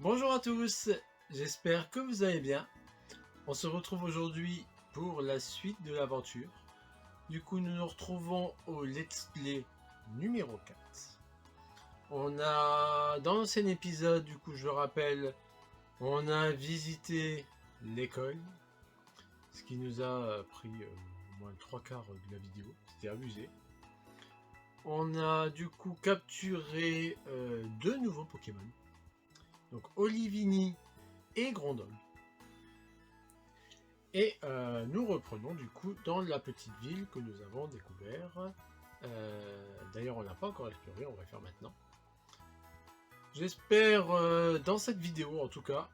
Bonjour à tous, j'espère que vous allez bien. On se retrouve aujourd'hui pour la suite de l'aventure. Du coup, nous nous retrouvons au Let's Play numéro 4. On a, dans l'ancien épisode, du coup, je le rappelle, on a visité l'école, ce qui nous a pris au moins le 3/4 de la vidéo, c'était abusé. On a du coup capturé deux nouveaux Pokémon, donc Olivini et Grondol. Et nous reprenons du coup dans la petite ville que nous avons découvert. D'ailleurs, on l'a pas encore exploré, on va le faire maintenant. J'espère dans cette vidéo en tout cas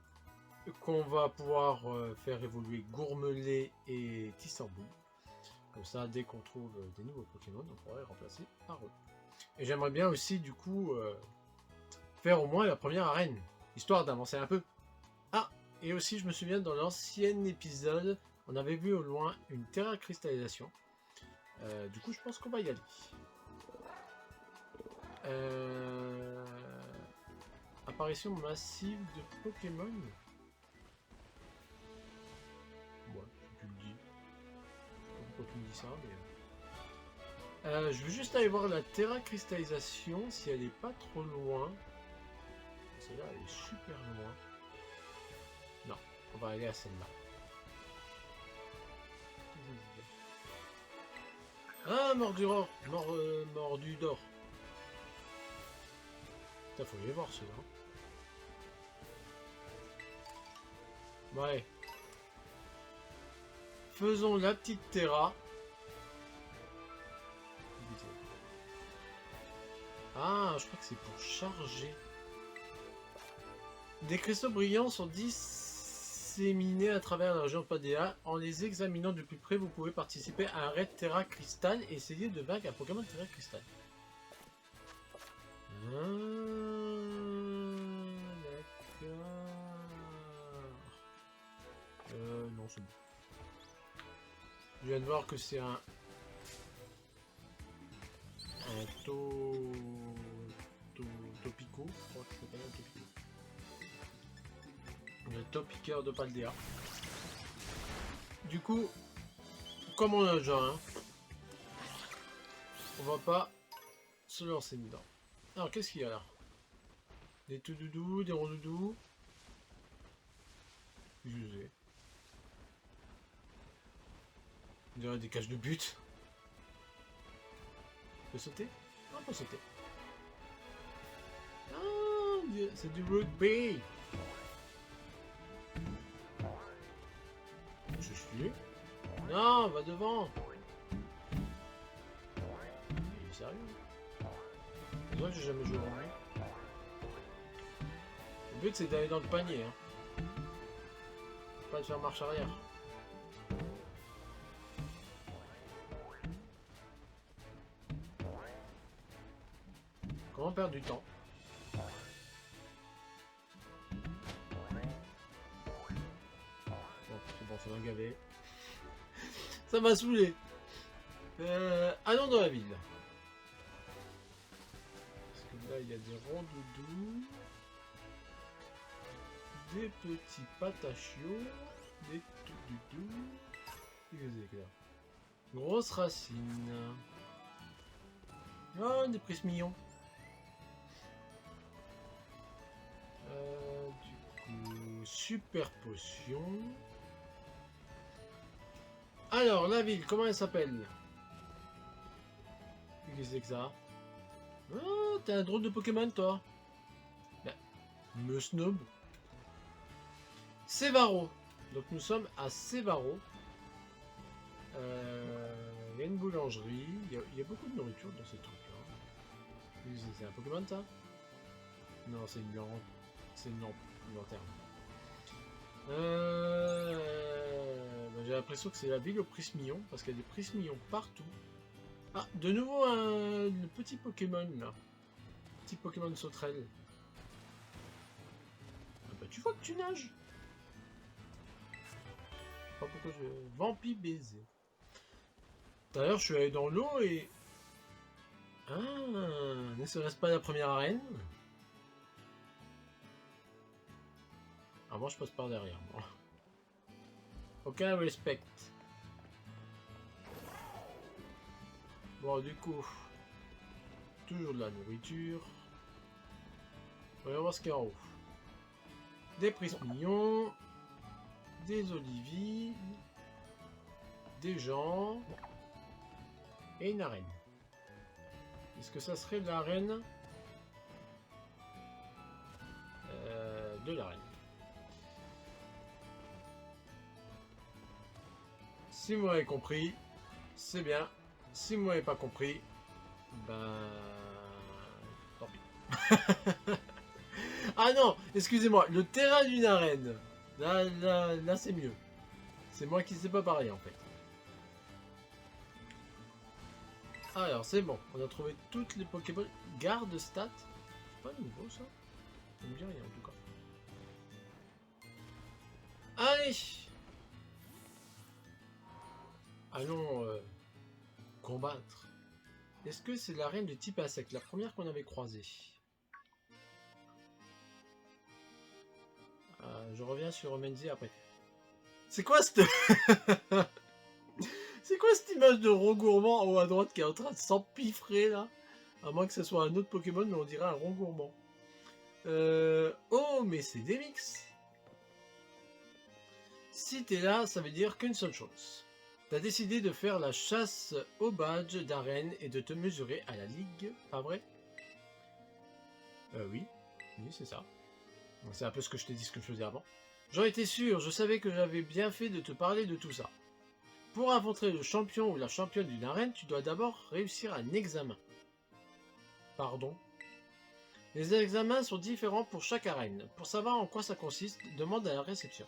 qu'on va pouvoir faire évoluer Gourmelet et Tissambou. Comme ça, dès qu'on trouve des nouveaux Pokémon, on pourra les remplacer par eux. Et j'aimerais bien aussi du coup faire au moins la première arène, histoire d'avancer un peu. Ah, et aussi je me souviens dans l'ancien épisode, on avait vu au loin une terra cristallisation. Du coup je pense qu'on va y aller. Apparition massive de Pokémon. Ouais, si tu le dis. Pourquoi tu me dis ça, mais... je veux juste aller voir la terra cristallisation si elle est pas trop loin. Celle-là elle est super loin. Non, on va aller à celle-là. Ah, Mordor, Mordudor. Putain, faut aller voir ceux-là. Ouais. Faisons la petite Terra. Ah, je crois que c'est pour charger. Des cristaux brillants sont disséminés à travers la région de Paldea. En les examinant de plus près, vous pouvez participer à un raid Terra Crystal et essayer de vaincre un Pokémon Terra Crystal. D'accord. Non, c'est bon. Je viens de voir que c'est un Topico, je crois que ça s'appelle un Topico. Le Topiqueur de Paldea. Du coup, comme on a déjà un, on va pas se lancer dedans. Alors, qu'est-ce qu'il y a là? Des tout doudous, des rondoudous. Je sais. On dirait des cages de but. On peut sauter? Non, on peut sauter. Ah, c'est du rugby. Je suis. Non, va devant. Il est sérieux? C'est vrai que j'ai jamais joué au rugby. Le but c'est d'aller dans le panier. Hein. Pas de faire marche arrière. Comment perdre du temps? Bon, c'est bon, ça m'a gavé. Ça m'a saoulé. Allons dans la ville. Parce que là, il y a des rondoudous, des petits patachios, des tout-doudous. Qu'est-ce que c'est? Grosse racine. Oh, des prismillons. Du coup, super potion. Alors, la ville, comment elle s'appelle? Qu'est-ce que c'est que ça? Oh, t'es un drôle de Pokémon, toi. Ben, me snob. Sévaro. Donc nous sommes à Sévaro. Il y a une boulangerie. Il y a beaucoup de nourriture dans ces trucs-là. C'est un Pokémon, ça? Non, c'est une lampe. C'est une lampe. Une lanterne. Ben, j'ai l'impression que c'est la ville aux prismillons. Parce qu'il y a des prismillons partout. Ah, de nouveau le petit Pokémon, là. Petit Pokémon sauterelle. Ah bah, tu vois que tu nages. Pas pourquoi je... Vampi baiser. D'ailleurs, je suis allé dans l'eau et... Ah, ne serait-ce pas la première arène? Ah, moi je passe par derrière, moi. Aucun respect. Bon, du coup, toujours de la nourriture. On va voir ce qu'il y a en haut. Des prises mignons, des oliviers, des gens et une arène. Est-ce que ça serait de l'arène de l'arène. Si vous m'avez compris, c'est bien. Si vous m'avez pas compris, ben... tant pis. Ah non, excusez-moi, le terrain d'une arène. Là c'est mieux. C'est moi qui sais pas parler en fait. Alors c'est bon, on a trouvé toutes les Pokéballs. Garde stats. C'est pas nouveau ça. Ça me dit rien en tout cas. Allez. Allons combattre. Est-ce que c'est l'arène de type insecte, la première qu'on avait croisée? Je reviens sur Menzi après. C'est quoi cette... C'est quoi cette image de rond gourmand en haut à droite qui est en train de s'empiffrer là? À moins que ce soit un autre Pokémon, mais on dirait un rond gourmand. Oh, mais c'est des mix. Si t'es là, ça veut dire qu'une seule chose. T'as décidé de faire la chasse au badge d'arène et de te mesurer à la ligue, pas vrai? Oui, c'est ça. C'est un peu ce que je t'ai dit, ce que je faisais avant. J'en étais sûr, je savais que j'avais bien fait de te parler de tout ça. Pour affronter le champion ou la championne d'une arène, tu dois d'abord réussir un examen. Pardon? Les examens sont différents pour chaque arène. Pour savoir en quoi ça consiste, demande à la réception.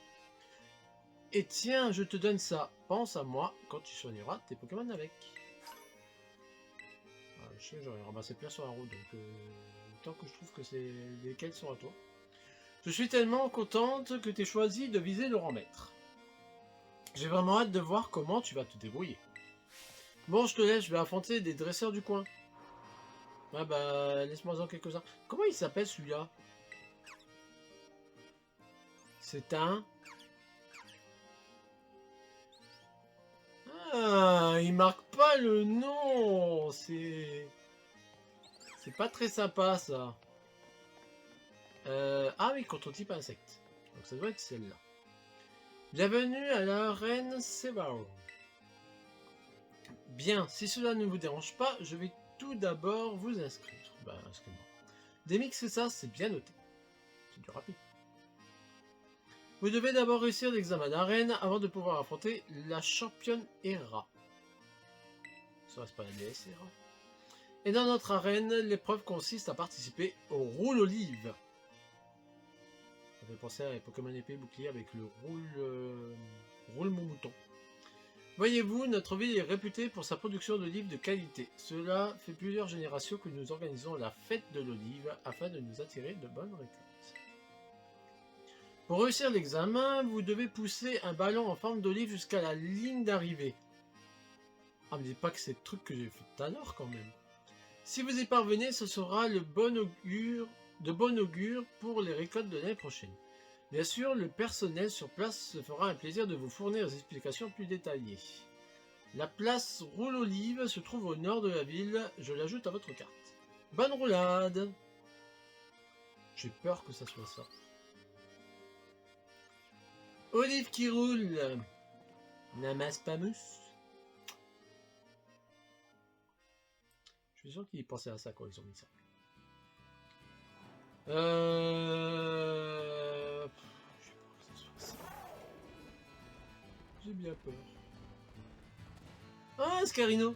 Et tiens, je te donne ça. Pense à moi quand tu soigneras tes Pokémon avec. Je sais, j'aurais ramassé plein sur la route, donc tant que je trouve que c'est lesquels sont à toi. Je suis tellement contente que tu aies choisi de viser le rang maître. J'ai vraiment hâte de voir comment tu vas te débrouiller. Bon, je te laisse, je vais affronter des dresseurs du coin. Ah bah, laisse-moi en quelques-uns. Comment il s'appelle celui-là? C'est un... Ah, il marque pas le nom. C'est pas très sympa ça. Ah oui, contre type insecte. Donc ça doit être celle-là. Bienvenue à l'arène Sebao. Bien, si cela ne vous dérange pas, je vais tout d'abord vous inscrire. Bah, inscrivez-moi. Demix, c'est ça, c'est bien noté. C'est du rapide. Vous devez d'abord réussir l'examen d'arène avant de pouvoir affronter la championne Hera. Ça reste pas la déesse Hera. Et dans notre arène, l'épreuve consiste à participer au roule olive. Ça fait penser à les Pokémon épée bouclier avec le roule mon mouton. Voyez-vous, notre ville est réputée pour sa production d'olives de qualité. Cela fait plusieurs générations que nous organisons la fête de l'olive afin de nous attirer de bonnes récoltes. Pour réussir l'examen, vous devez pousser un ballon en forme d'olive jusqu'à la ligne d'arrivée. Ah, mais dites pas que c'est le truc que j'ai fait tout à l'heure quand même. Si vous y parvenez, ce sera de bon augure pour les récoltes de l'année prochaine. Bien sûr, le personnel sur place se fera un plaisir de vous fournir des explications plus détaillées. La place Roule Olive se trouve au nord de la ville, je l'ajoute à votre carte. Bonne roulade! J'ai peur que ça soit ça. Olive qui roule! Namaspamus. Je suis sûr qu'ils pensaient à ça quand ils ont mis ça. Je sais pas que ça soit ça. J'ai bien peur. Ah, Scarino!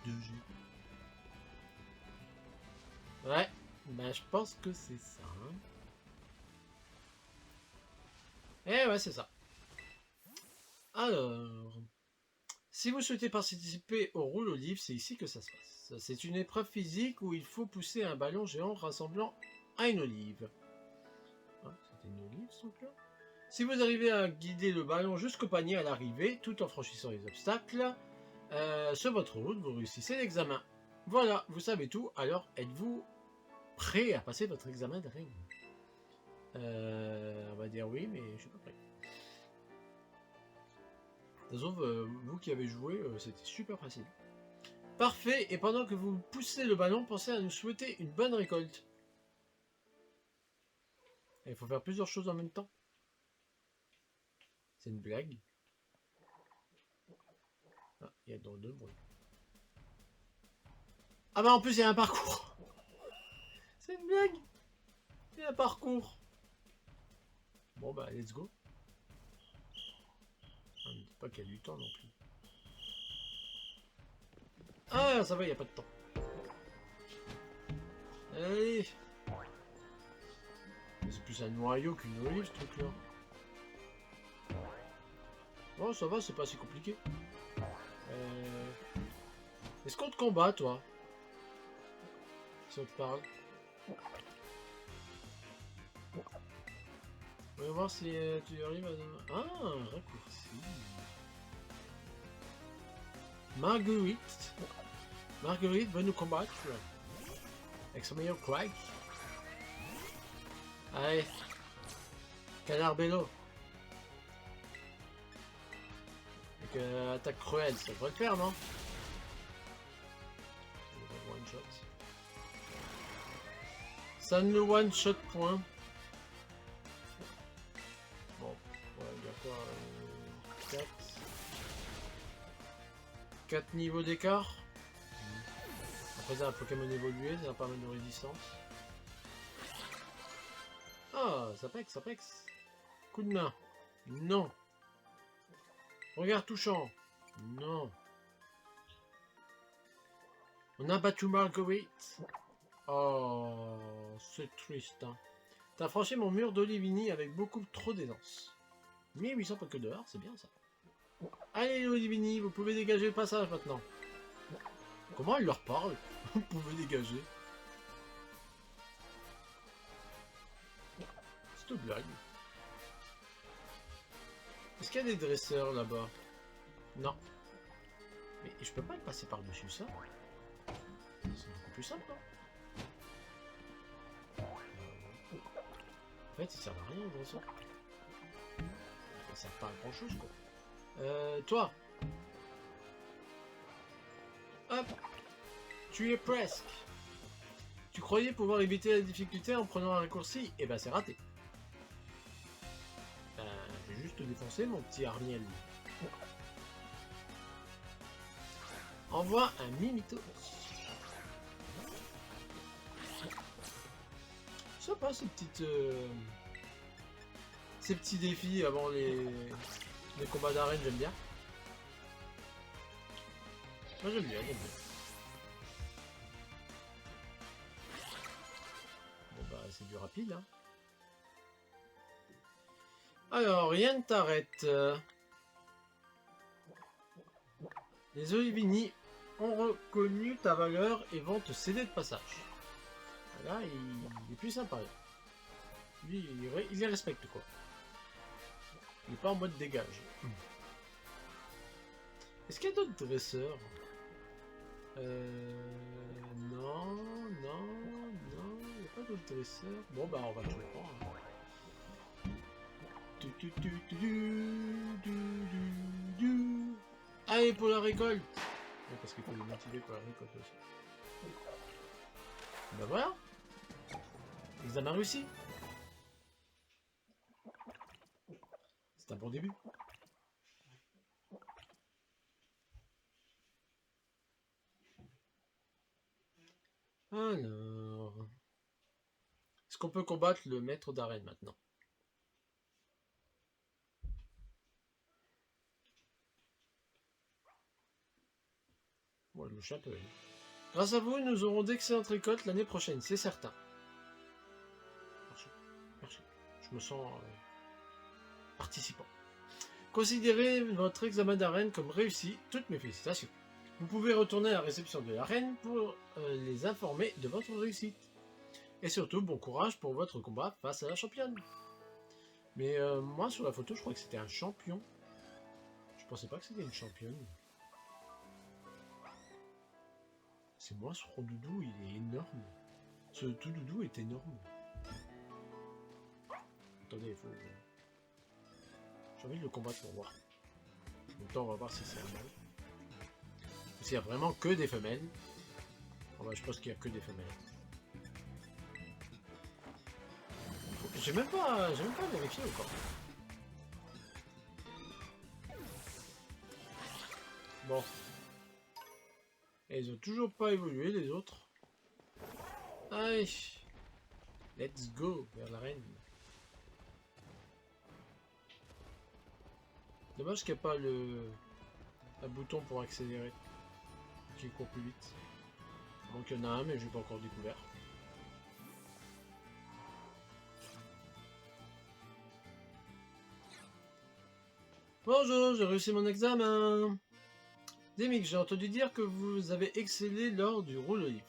2G. Ouais, bah je pense que c'est ça. Hein. Eh ouais, c'est ça. Alors, si vous souhaitez participer au roule olive, c'est ici que ça se passe. C'est une épreuve physique où il faut pousser un ballon géant rassemblant à une olive. Ah, c'était une olive, ce truc-là. Si vous arrivez à guider le ballon jusqu'au panier à l'arrivée, tout en franchissant les obstacles, sur votre route, vous réussissez l'examen. Voilà, vous savez tout, alors êtes-vous prêt à passer votre examen d'arène? On va dire oui, mais je suis pas prêt. De toute façon, vous qui avez joué, c'était super facile. Parfait, et pendant que vous poussez le ballon, pensez à nous souhaiter une bonne récolte. Il faut faire plusieurs choses en même temps. C'est une blague. Ah, il y a dans deux bruits. Ah bah en plus il y a un parcours. C'est une blague. Il y a un parcours. Bon bah let's go. On ne dit pas qu'il y a du temps non plus. Ah ça va, il n'y a pas de temps. Allez. C'est plus un noyau qu'une olive ce truc là. Oh ça va, c'est pas si compliqué. Est-ce qu'on te combat toi? Si on te parle. On va voir si tu arrives à... Ah, un raccourci. Marguerite. Marguerite va nous combattre. Avec son meilleur quack. Allez. Canard Bello. Avec attaque cruelle, ça devrait le faire, non? One shot. Ça ne le one shot point. Bon, ouais, il y a quoi 4 niveaux d'écart. Après ça, un Pokémon évolué, ça a pas mal de résistance. Ah, ça pexe, ça pexe. Coup de main. Non. Regard touchant. Non. On a battu Marguerite. Oh, c'est triste. Hein. T'as franchi mon mur d'Olivini avec beaucoup trop d'aisance. 1800 Poké dehors, c'est bien ça. Allez Olivini, vous pouvez dégager le passage maintenant. Comment elle leur parle? Vous pouvez dégager. C'est une blague. Est-ce qu'il y a des dresseurs là-bas? Non. Mais je peux pas passer par-dessus ça. C'est beaucoup plus simple, non? En fait, il sert à rien, le dresseur. Ça sert pas à grand-chose, quoi. Toi. Hop. Tu es presque. Tu croyais pouvoir éviter la difficulté en prenant un raccourci? Eh ben, c'est raté. J'ai juste défoncé mon petit Armiel. Envoie un Mimito. Sympa ces petites... ces petits défis avant les combats d'arène, j'aime bien. Moi j'aime bien, j'aime bien. Bon bah c'est du rapide hein. Alors, rien ne t'arrête. Les Olivini ont reconnu ta valeur et vont te céder de passage. Là, il est plus sympa. Lui, il les respecte quoi. Il n'est pas en mode dégage. Est-ce qu'il y a d'autres dresseurs? Non, non, non, il n'y a pas d'autres dresseurs. Bon bah on va tout le prendre. Allez pour la récolte. Ouais, parce qu'il faut les motiver pour la récolte aussi. Bah voilà. Examen réussi. C'est un bon début. Alors... Est-ce qu'on peut combattre le maître d'arène maintenant? Bon, le chat peut. Grâce à vous, nous aurons d'excellentes récoltes l'année prochaine, c'est certain. Merci. Merci. Je me sens participant. Considérez votre examen d'arène comme réussi. Toutes mes félicitations. Vous pouvez retourner à la réception de l'arène pour les informer de votre réussite. Et surtout, bon courage pour votre combat face à la championne. Mais moi, sur la photo, je crois que c'était un champion. Je pensais pas que c'était une championne. C'est moi, ce rondoudou, il est énorme. Ce tout doudou est énorme. attendez, il faut... J'ai envie de le combattre pour voir. En même temps, on va voir si c'est un mâle. S'il y a vraiment que des femelles. Bon, bah, je pense qu'il y a que des femelles. J'ai même pas vérifié encore. Bon. Et ils ont toujours pas évolué les autres. Allez. Let's go vers l'arène. Dommage qu'il n'y a pas un bouton pour accélérer. Qui court plus vite. Donc il y en a un mais je l'ai pas encore découvert. Bonjour, j'ai réussi mon examen. Demic, j'ai entendu dire que vous avez excellé lors du roule livre.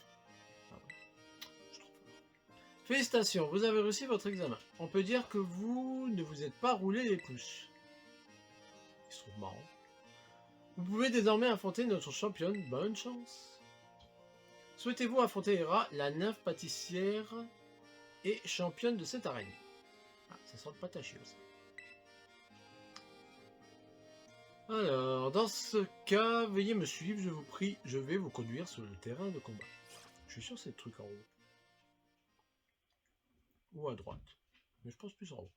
Félicitations, vous avez réussi votre examen. On peut dire que vous ne vous êtes pas roulé les pouces. Il se trouve marrant. Vous pouvez désormais affronter notre championne. Bonne chance. Souhaitez-vous affronter Hera, la nymphe pâtissière et championne de cette arène? Ah, ça sent le patachier aussi. Alors, dans ce cas, veuillez me suivre, je vous prie. Je vais vous conduire sur le terrain de combat. Je suis sûr que c'est le truc en haut. Ou à droite. Mais je pense plus en haut.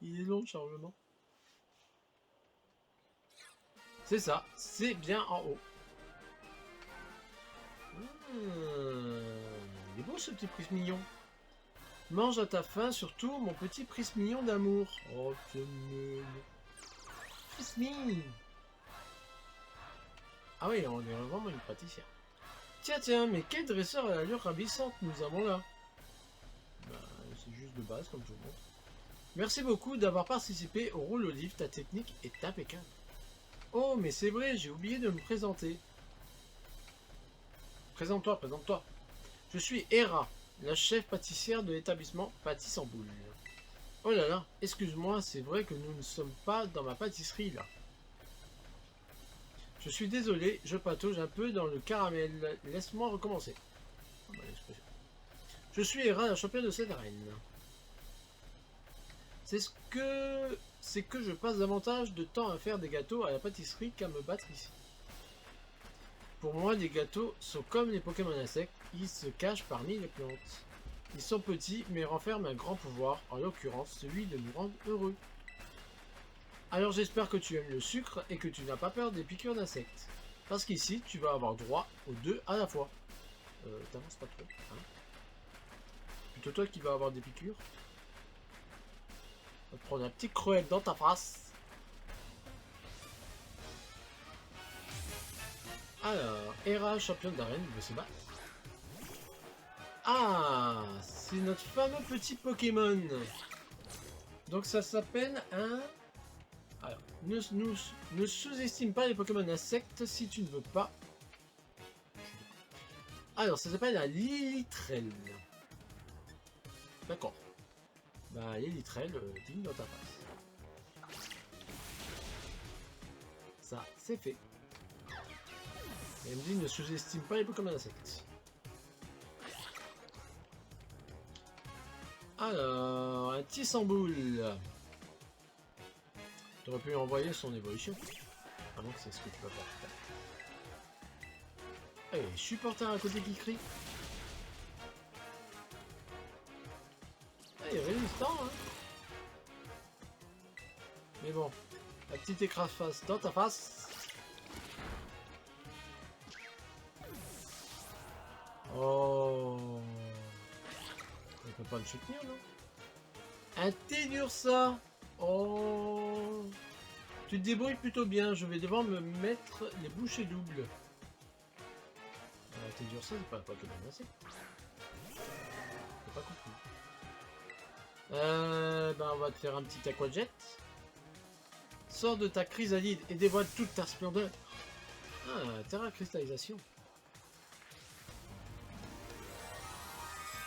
Il est long le chargement. C'est ça, c'est bien en haut. Il est beau ce petit prisme mignon. Mange à ta faim, surtout mon petit prisme mignon d'amour. Oh, c'est mignon. Prisme. Ah oui, on est vraiment une pâtissière. Tiens, mais quel dresseur à l'allure ravissante nous avons là? Bah, c'est juste de base, comme tout le monde. Merci beaucoup d'avoir participé au roule olive, ta technique est impeccable. Oh, mais c'est vrai, j'ai oublié de me présenter. Présente-toi, présente-toi. Je suis Hera, la chef pâtissière de l'établissement Pâtisse en Boule. Oh là là, excuse-moi, c'est vrai que nous ne sommes pas dans ma pâtisserie là. Je suis désolé, je patauge un peu dans le caramel. Laisse-moi recommencer. Je suis Hera, la championne de cette arène. C'est que je passe davantage de temps à faire des gâteaux à la pâtisserie qu'à me battre ici. Pour moi, les gâteaux sont comme les Pokémon insectes, ils se cachent parmi les plantes. Ils sont petits, mais renferment un grand pouvoir, en l'occurrence celui de nous rendre heureux. Alors j'espère que tu aimes le sucre et que tu n'as pas peur des piqûres d'insectes. Parce qu'ici, tu vas avoir droit aux deux à la fois. T'avances pas trop, hein? Plutôt toi qui vas avoir des piqûres. On va te prendre un petit crevette dans ta face. Alors, Hera, championne d'arène, veut se battre. Ah, c'est notre fameux petit Pokémon. Donc ça s'appelle un... Alors, ne sous-estime pas les Pokémon insectes si tu ne veux pas. Alors, ça s'appelle un Lilitrel. D'accord. Bah, Lilitrel, digne dans ta face. Ça, c'est fait. Et elle me dit ne sous-estime pas les Pokémon insectes. Alors, un Tissamboule. Tu aurais pu envoyer son évolution. Ah non, c'est ce que tu vas faire. Allez, supporter à côté qui crie. Ah, il est résistant, hein. Mais bon, la petite écrase-face dans ta face. Oh. On peut pas le soutenir, non? Un Tedursa. Oh. Tu te débrouilles plutôt bien, je vais devoir me mettre les bouchées doubles. Tedursa, c'est pas un Pokémon assez. J'ai pas compris. Ben on va te faire un petit aquajet. Sors de ta chrysalide et dévoile toute ta splendeur. Ah, terra cristallisation.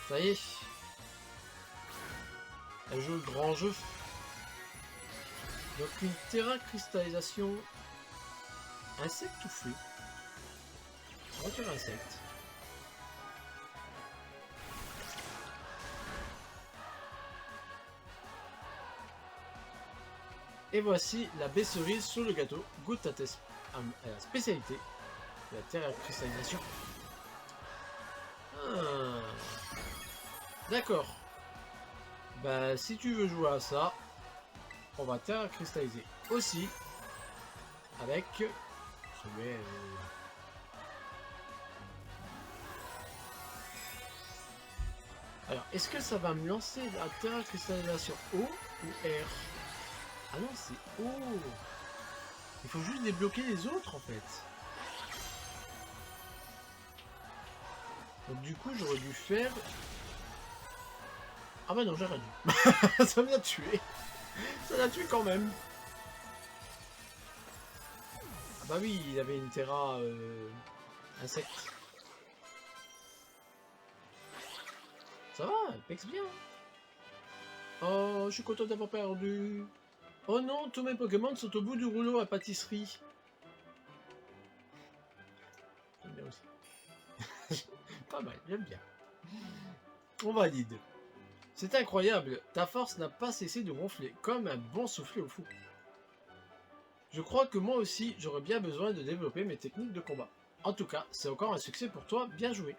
Ça y est. Elle joue le grand jeu. Donc une terra cristallisation. Insecte ou feu? On va faire insecte. Et voici la baie cerise sur le gâteau. Goûte à la spécialité. La terre à cristallisation. Ah. D'accord. Bah si tu veux jouer à ça, on va terre à cristalliser aussi. Avec... Alors, est-ce que ça va me lancer la terre à cristallisation O ou R? Ah non, c'est O. Il faut juste débloquer les autres en fait. Donc du coup, j'aurais dû faire... Ah bah non, j'ai rien dû. Ça m'a tué. Ça l'a tué quand même. Ah bah oui, il avait une terra insecte. Ça va, elle pexe bien. Oh, je suis content d'avoir perdu. Oh non, tous mes Pokémon sont au bout du rouleau à pâtisserie. J'aime bien aussi. Pas mal, j'aime bien. On valide. C'est incroyable, ta force n'a pas cessé de gonfler, comme un bon soufflet au fou. Je crois que moi aussi, j'aurais bien besoin de développer mes techniques de combat. En tout cas, c'est encore un succès pour toi, bien joué.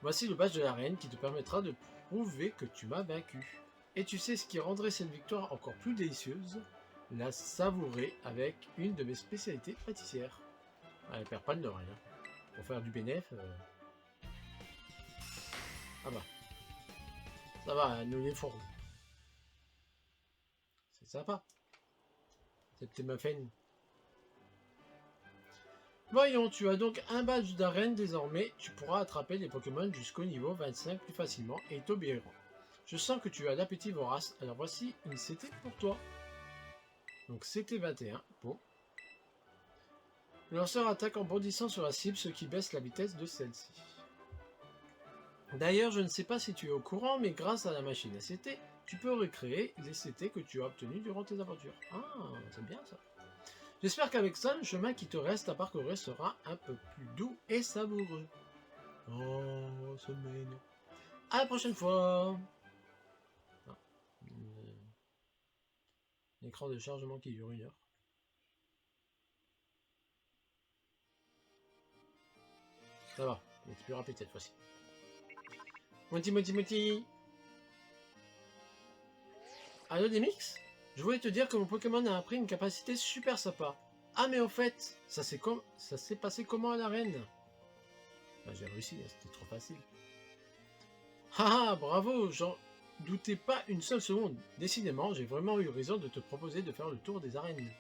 Voici le badge de l'arène qui te permettra de prouver que tu m'as vaincu. Et tu sais ce qui rendrait cette victoire encore plus délicieuse? La savourer avec une de mes spécialités pâtissières. Elle perd pas de rien. Pour faire du bénéf. Ah bah. Ça va, nous les fournes. C'est sympa. C'était ma fin. Voyons, tu as donc un badge d'arène désormais. Tu pourras attraper les Pokémon jusqu'au niveau 25 plus facilement et t'obéiront. Je sens que tu as l'appétit vorace, alors voici une CT pour toi. Donc CT 21, bon. Le lanceur attaque en bondissant sur la cible, ce qui baisse la vitesse de celle-ci. D'ailleurs, je ne sais pas si tu es au courant, mais grâce à la machine à CT, tu peux recréer les CT que tu as obtenus durant tes aventures. Ah, c'est bien ça. J'espère qu'avec ça, le chemin qui te reste à parcourir sera un peu plus doux et savoureux. Oh, c'est mignon. À la prochaine fois. Ah, un écran de chargement qui dure 1 heure. Ça va, il est plus rapide cette fois-ci. Moti. Allo Demix? Je voulais te dire que mon Pokémon a appris une capacité super sympa. Ah mais au fait, ça s'est passé comment à l'arène? Bah, j'ai réussi, c'était trop facile. Haha, bravo, j'en doutais pas une seule seconde. Décidément, j'ai vraiment eu raison de te proposer de faire le tour des arènes.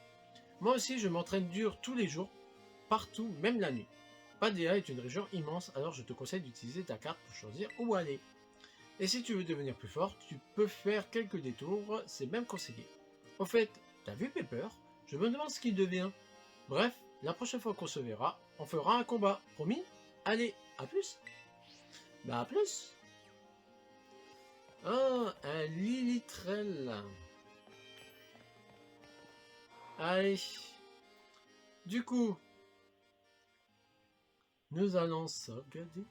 Moi aussi, je m'entraîne dur tous les jours, partout, même la nuit. Paldea est une région immense, alors je te conseille d'utiliser ta carte pour choisir où aller. Et si tu veux devenir plus fort, tu peux faire quelques détours, c'est même conseillé. Au fait, t'as vu Pepper? Je me demande ce qu'il devient. Bref, la prochaine fois qu'on se verra, on fera un combat, promis? Allez, à plus? Bah à plus. Ah, un Lilitrel. Allez. Du coup, nous allons sauvegarder.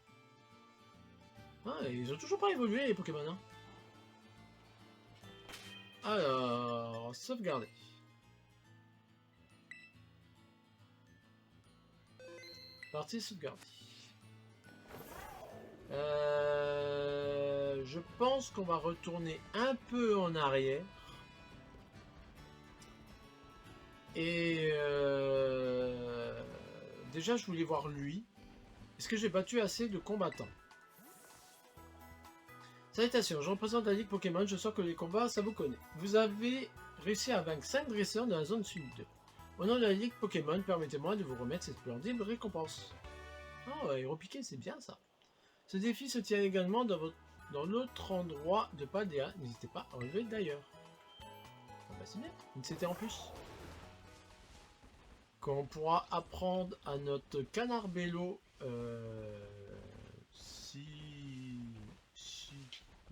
Ah, ils ont toujours pas évolué les Pokémon. Hein. Alors, sauvegarder. Partie sauvegarder. Je pense qu'on va retourner un peu en arrière. Et déjà, je voulais voir lui. Est-ce que j'ai battu assez de combattants? Salutations, je représente la Ligue Pokémon, je sens que les combats, ça vous connaît. Vous avez réussi à vaincre 5 dresseurs dans la zone sud 2. Au nom de la Ligue Pokémon, permettez-moi de vous remettre cette splendide récompense. Oh, héros piqué, c'est bien ça. Ce défi se tient également dans l'autre endroit de Paldea, n'hésitez pas à relever d'ailleurs. Ah bah c'est bien, une CT en plus. Qu'on pourra apprendre à notre canard bello si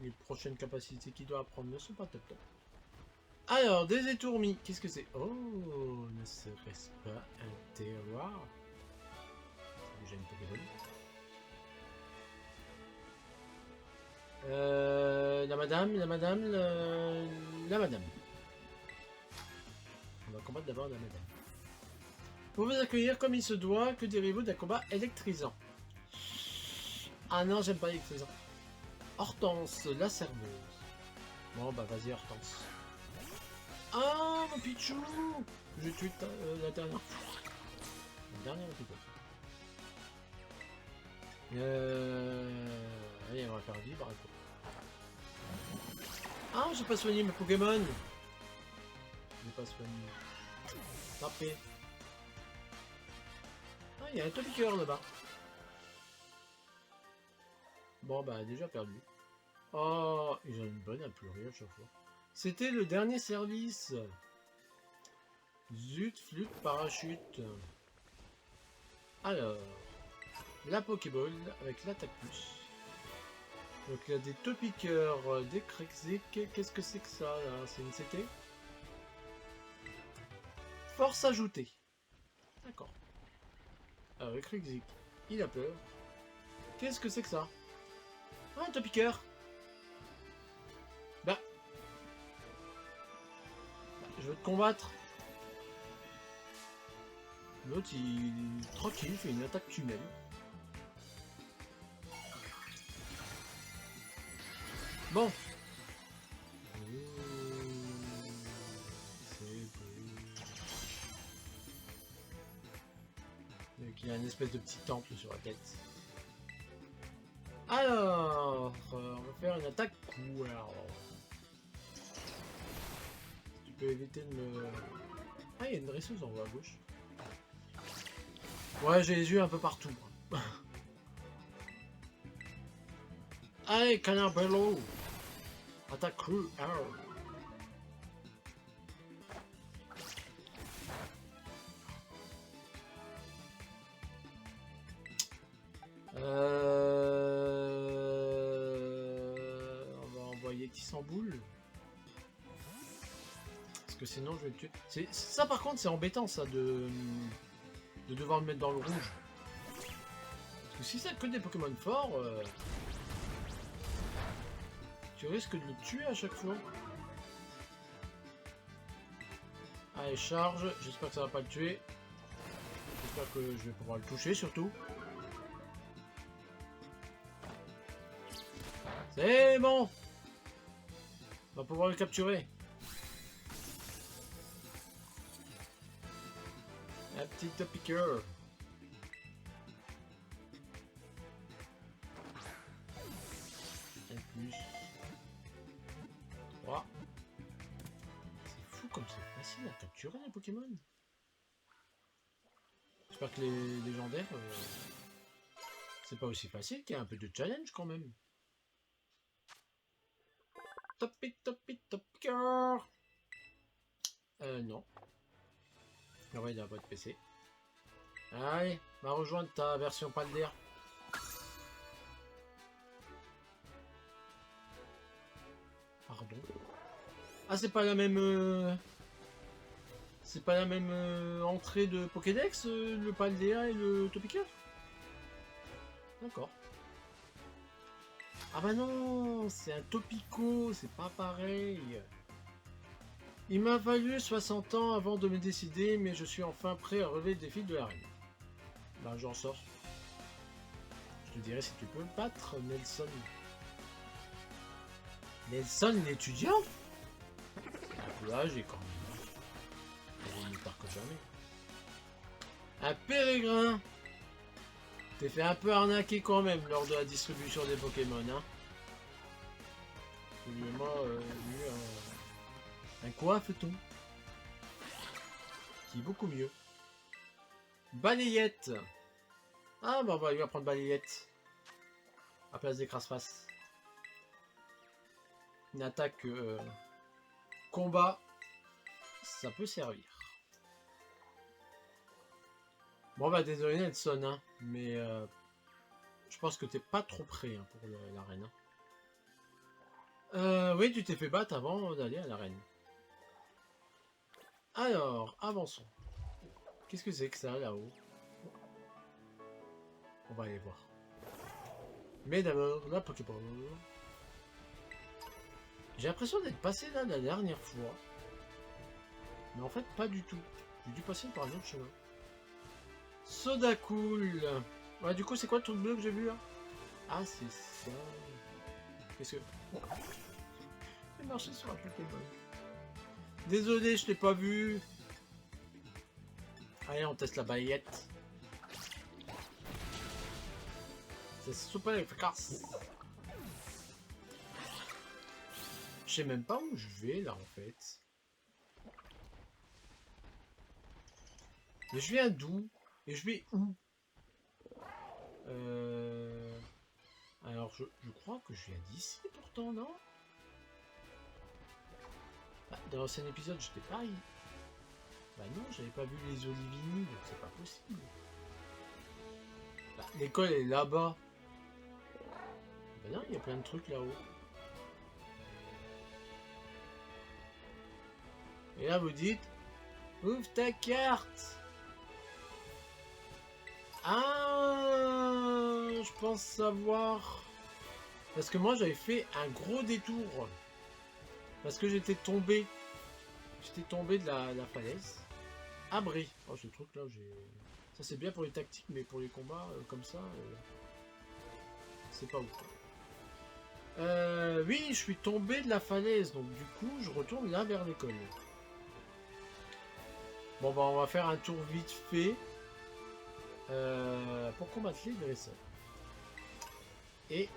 les prochaines capacités qu'il doit apprendre ne sont pas top top. Alors, des étourmis, qu'est-ce que c'est? Oh, ne serait-ce pas un terroir. J'ai une Pokéball. La madame, la madame. On va combattre d'abord la madame. Pour vous accueillir comme il se doit, que direz-vous d'un combat électrisant? Ah non, j'aime pas électrisant. Hortense, la serveuse. Bon bah vas-y Hortense. Ah mon Pichou! Je tue la dernière fois. La dernière épisode. Allez, on va faire vivre un peu. Ah, j'ai pas soigné mes Pokémon. J'ai pas soigné. Tapé. Ah, il y a un Topiqueur là-bas. Bon, bah, déjà perdu. Oh, ils ont une bonne à pleurer à chaque fois. C'était le dernier service. Zut, flûte, parachute. Alors, la Pokéball avec l'attaque plus. Donc il y a des Topiqueurs, des Krexik. Qu'est-ce que c'est que ça là? C'est une CT? Force ajoutée. D'accord. Alors le Krexik, il a peur. Qu'est-ce que c'est que ça? Ah, un Topiqueur. Bah, je veux te combattre. L'autre il tranquille, il fait une attaque tunnel. Bon. Donc il a une espèce de petit temple sur la tête. Alors, on va faire une attaque coup. Alors, tu peux éviter de me... Ah, il y a une dresseuse en haut à gauche. Ouais, j'ai les yeux un peu partout. Allez, canard bello. Attaque crue. On va envoyer Tissamboule. Parce que sinon je vais le tuer. Ça par contre c'est embêtant ça de devoir le mettre dans le rouge. Parce que si c'est que des Pokémon forts, tu risques de le tuer à chaque fois. Allez, charge. J'espère que ça va pas le tuer. J'espère que je vais pouvoir le toucher surtout. C'est bon. On va pouvoir le capturer. Un petit Topiqueur. Un plus. 3. C'est fou comme c'est facile à capturer les Pokémon. J'espère que les légendaires, c'est pas aussi facile, qu'il y a un peu de challenge quand même. Topiqueur. Non. Ah ouais, il a pas de PC. Allez, va rejoindre ta version Paldear. Pardon. Ah, c'est pas la même... C'est pas la même entrée de Pokédex, le Paldea et le Topiqueur? D'accord. Ah bah non, c'est un Topico, c'est pas pareil. Il m'a fallu 60 ans avant de me décider, mais je suis enfin prêt à relever le défi de la reine. Bah j'en sors. Je te dirai si tu peux battre Nelson. Nelson l'étudiant? Un peu âgé quand même. Il est mieux tard que jamais. Un pèlerin. T'es fait un peu arnaquer quand même lors de la distribution des Pokémon, hein. Moi, un coiffeton. Qui est beaucoup mieux. Balayette. Ah bah on va lui apprendre balayette. À place des crasse-face. Une attaque combat. Ça peut servir. Bon bah désolé Nelson, hein, mais je pense que t'es pas trop prêt hein, pour l'arène. Oui, tu t'es fait battre avant d'aller à l'arène. Alors, avançons. Qu'est-ce que c'est que ça là-haut? On va aller voir. Mais d'abord, la Pokéball. J'ai l'impression d'être passé là la dernière fois. Mais en fait, pas du tout. J'ai dû passer par un autre chemin. Soda cool. Ouais, du coup, c'est quoi le truc bleu que j'ai vu là? Ah, c'est ça. Qu'est-ce que... J'ai marché sur un Pokémon. Désolé, je t'ai pas vu. Allez, on teste la baguette. C'est super efficace. Je sais même pas où je vais là en fait. Mais je viens d'où? Et je vais où? Alors je crois que je viens d'ici pourtant, non? Bah, dans l'ancien épisode, j'étais pas ici. Bah non, j'avais pas vu les Olivini, donc c'est pas possible. Bah, l'école est là-bas. Bah non, il y a plein de trucs là-haut. Et là, vous dites, ouvre ta carte. Ah, je pense savoir. Parce que moi, j'avais fait un gros détour. Parce que j'étais tombé. J'étais tombé de la falaise. Abri. Oh, ce truc là, j'ai... Ça, c'est bien pour les tactiques, mais pour les combats, comme ça, c'est pas ouf. Oui, je suis tombé de la falaise. Donc, du coup, je retourne là vers l'école. Bon, bah, on va faire un tour vite fait. Pour combattre les dresseurs. Et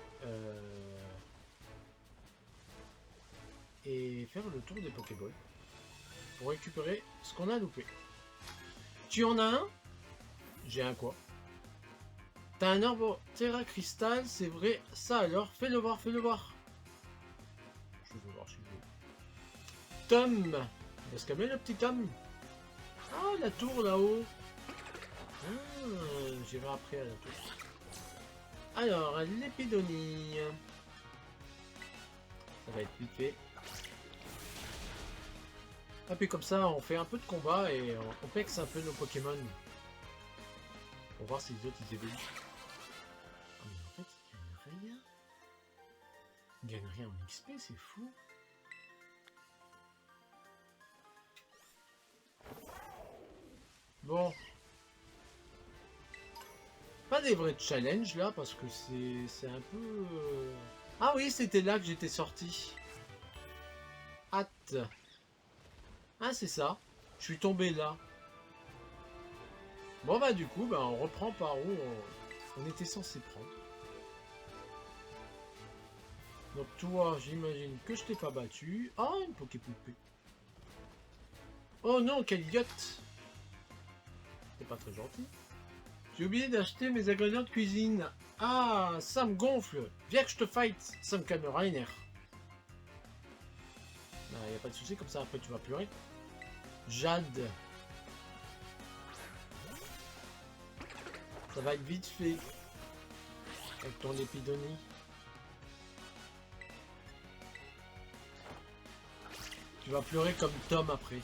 faire le tour des Pokéballs. Pour récupérer ce qu'on a loupé. Tu en as un? J'ai un quoi? T'as un arbre Terra Cristal, c'est vrai. Ça alors, fais-le voir, fais-le voir. Je veux voir si je veux. Tom! Il va se calmer le petit Tom. Ah, la tour là-haut. Ah, j'irai après à la tour. Alors, l'épidonie. Ça va être vite fait. Et puis comme ça, on fait un peu de combat et on pexe un peu nos Pokémon. Pour voir si les autres ils évoluent. Oh, mais en fait, ils gagnent rien. Ils gagnent rien en XP, c'est fou. Bon. Pas des vrais challenges là, parce que c'est un peu... Ah oui, c'était là que j'étais sorti. Hâte. Ah, c'est ça. Je suis tombé là. Bon bah du coup, bah, on reprend par où on était censé prendre. Donc toi, j'imagine que je t'ai pas battu. Ah, une Poképoupée. Oh non, quel idiote. C'est pas très gentil. J'ai oublié d'acheter mes ingrédients de cuisine. Ah, ça me gonfle. Viens que je te fight. Ça me calmera les nerfs. Bah, y a pas de souci, comme ça après tu vas pleurer. Jade. Ça va être vite fait. Avec ton épidonie. Tu vas pleurer comme Tom après.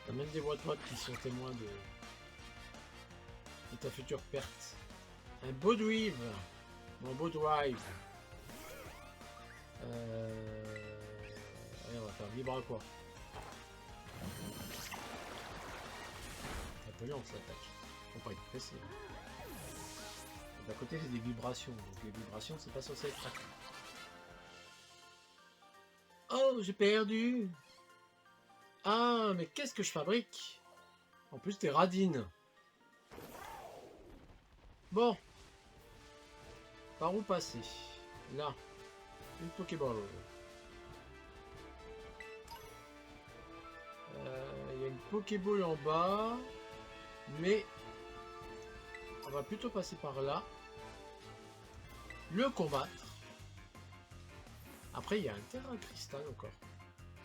T'as même des Watt qui sont témoins de ta future perte. Un beau drive. Mon beau drive. Allez, on va faire vibre à quoi. Un peu lente l'attaque. Faut pas être pressé. D'à côté c'est des vibrations, donc les vibrations c'est pas censé être actif. Oh, j'ai perdu. Ah, mais qu'est-ce que je fabrique? En plus t'es radine. Bon. Par où passer? Là. Une Pokéball. Il y a une Pokéball en bas. Mais on va plutôt passer par là. Le combattre. Après, il y a un terrain cristal encore.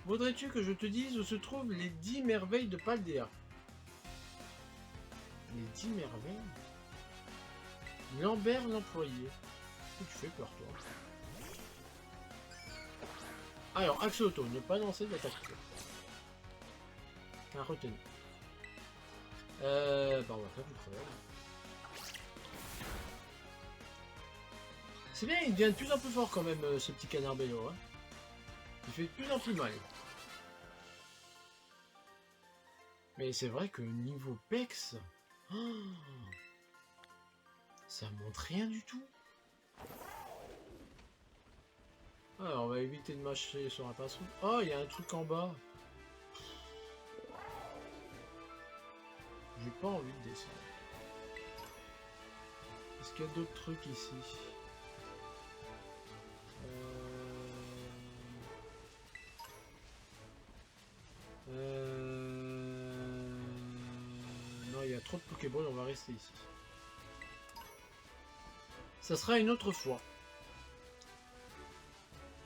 Voudrais-tu que je te dise où se trouvent les 10 merveilles de Paldea? Les 10 merveilles? Lambert l'employé. Que tu fais peur, toi? Alors, axe auto, ne pas lancer d'attaque. À retenir. Bah on va faire du travail. C'est bien, il devient de plus en plus fort quand même, ce petit canard bello. Hein. Il fait de plus en plus mal. Mais c'est vrai que niveau pex, oh, ça montre rien du tout. Alors on va éviter de mâcher sur un passereau. Oh, il y a un truc en bas. J'ai pas envie de descendre. Est-ce qu'il y a d'autres trucs ici? Non, il y a trop de Pokéballs, on va rester ici. Ça sera une autre fois.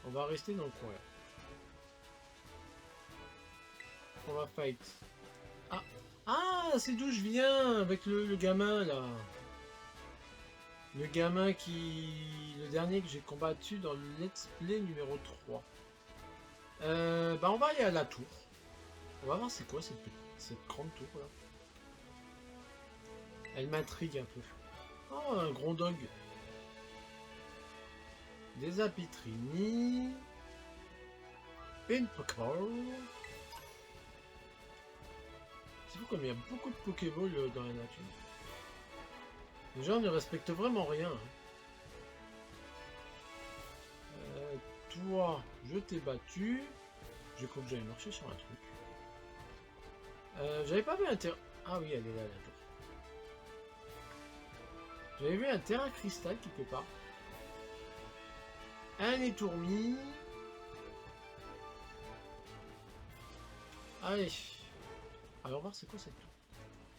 On va rester dans le coin. On va fight. Ah, ah, c'est d'où je viens avec le gamin là. Le gamin qui... Le dernier que j'ai combattu dans le let's play numéro 3. Bah on va aller à la tour. On va voir c'est quoi cette grande tour là. Elle m'intrigue un peu. Oh, un Grondog. Des Apitrini. Une Pokéball. C'est fou comme il y a beaucoup de Pokéballs dans la nature. Les gens ne respectent vraiment rien. Hein. Toi, je t'ai battu. J'ai cru que j'allais marcher sur un truc. J'avais pas vu un terrain... Ah oui, elle est là, la tour. J'avais vu un terrain cristal quelque part. Un étourmi. Allez. Alors, voir c'est quoi cette tour.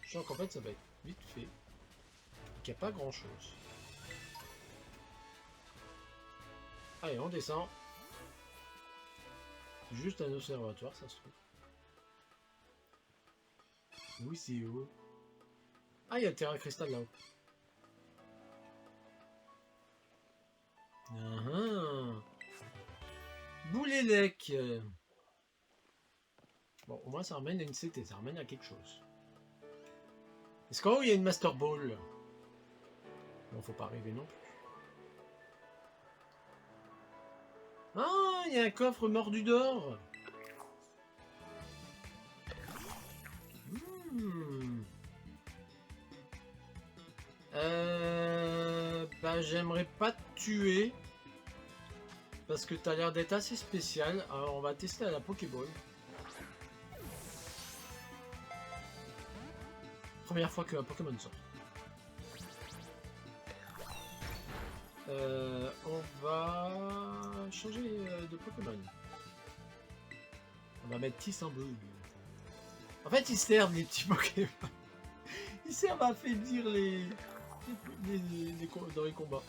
Je sens qu'en fait, ça va être vite fait. Qu'il n'y a pas grand chose. Allez, on descend. Juste un observatoire, ça se trouve. Oui, c'est haut. Ah, il y a le terrain cristal là-haut. Boulélec. Bon, au moins ça ramène à une CT, ça ramène à quelque chose. Est-ce qu'en haut il y a une Master Ball? Bon, faut pas rêver non plus. Ah, il y a un coffre mordu d'or. Bah, j'aimerais pas te tuer. Parce que t'as l'air d'être assez spécial. Alors, on va tester à la Pokéball. Première fois qu'un Pokémon sort. On va changer de Pokémon. On va mettre Tissembleu. En fait, ils servent les petits Pokémon. Ils servent à affaiblir dans les combats.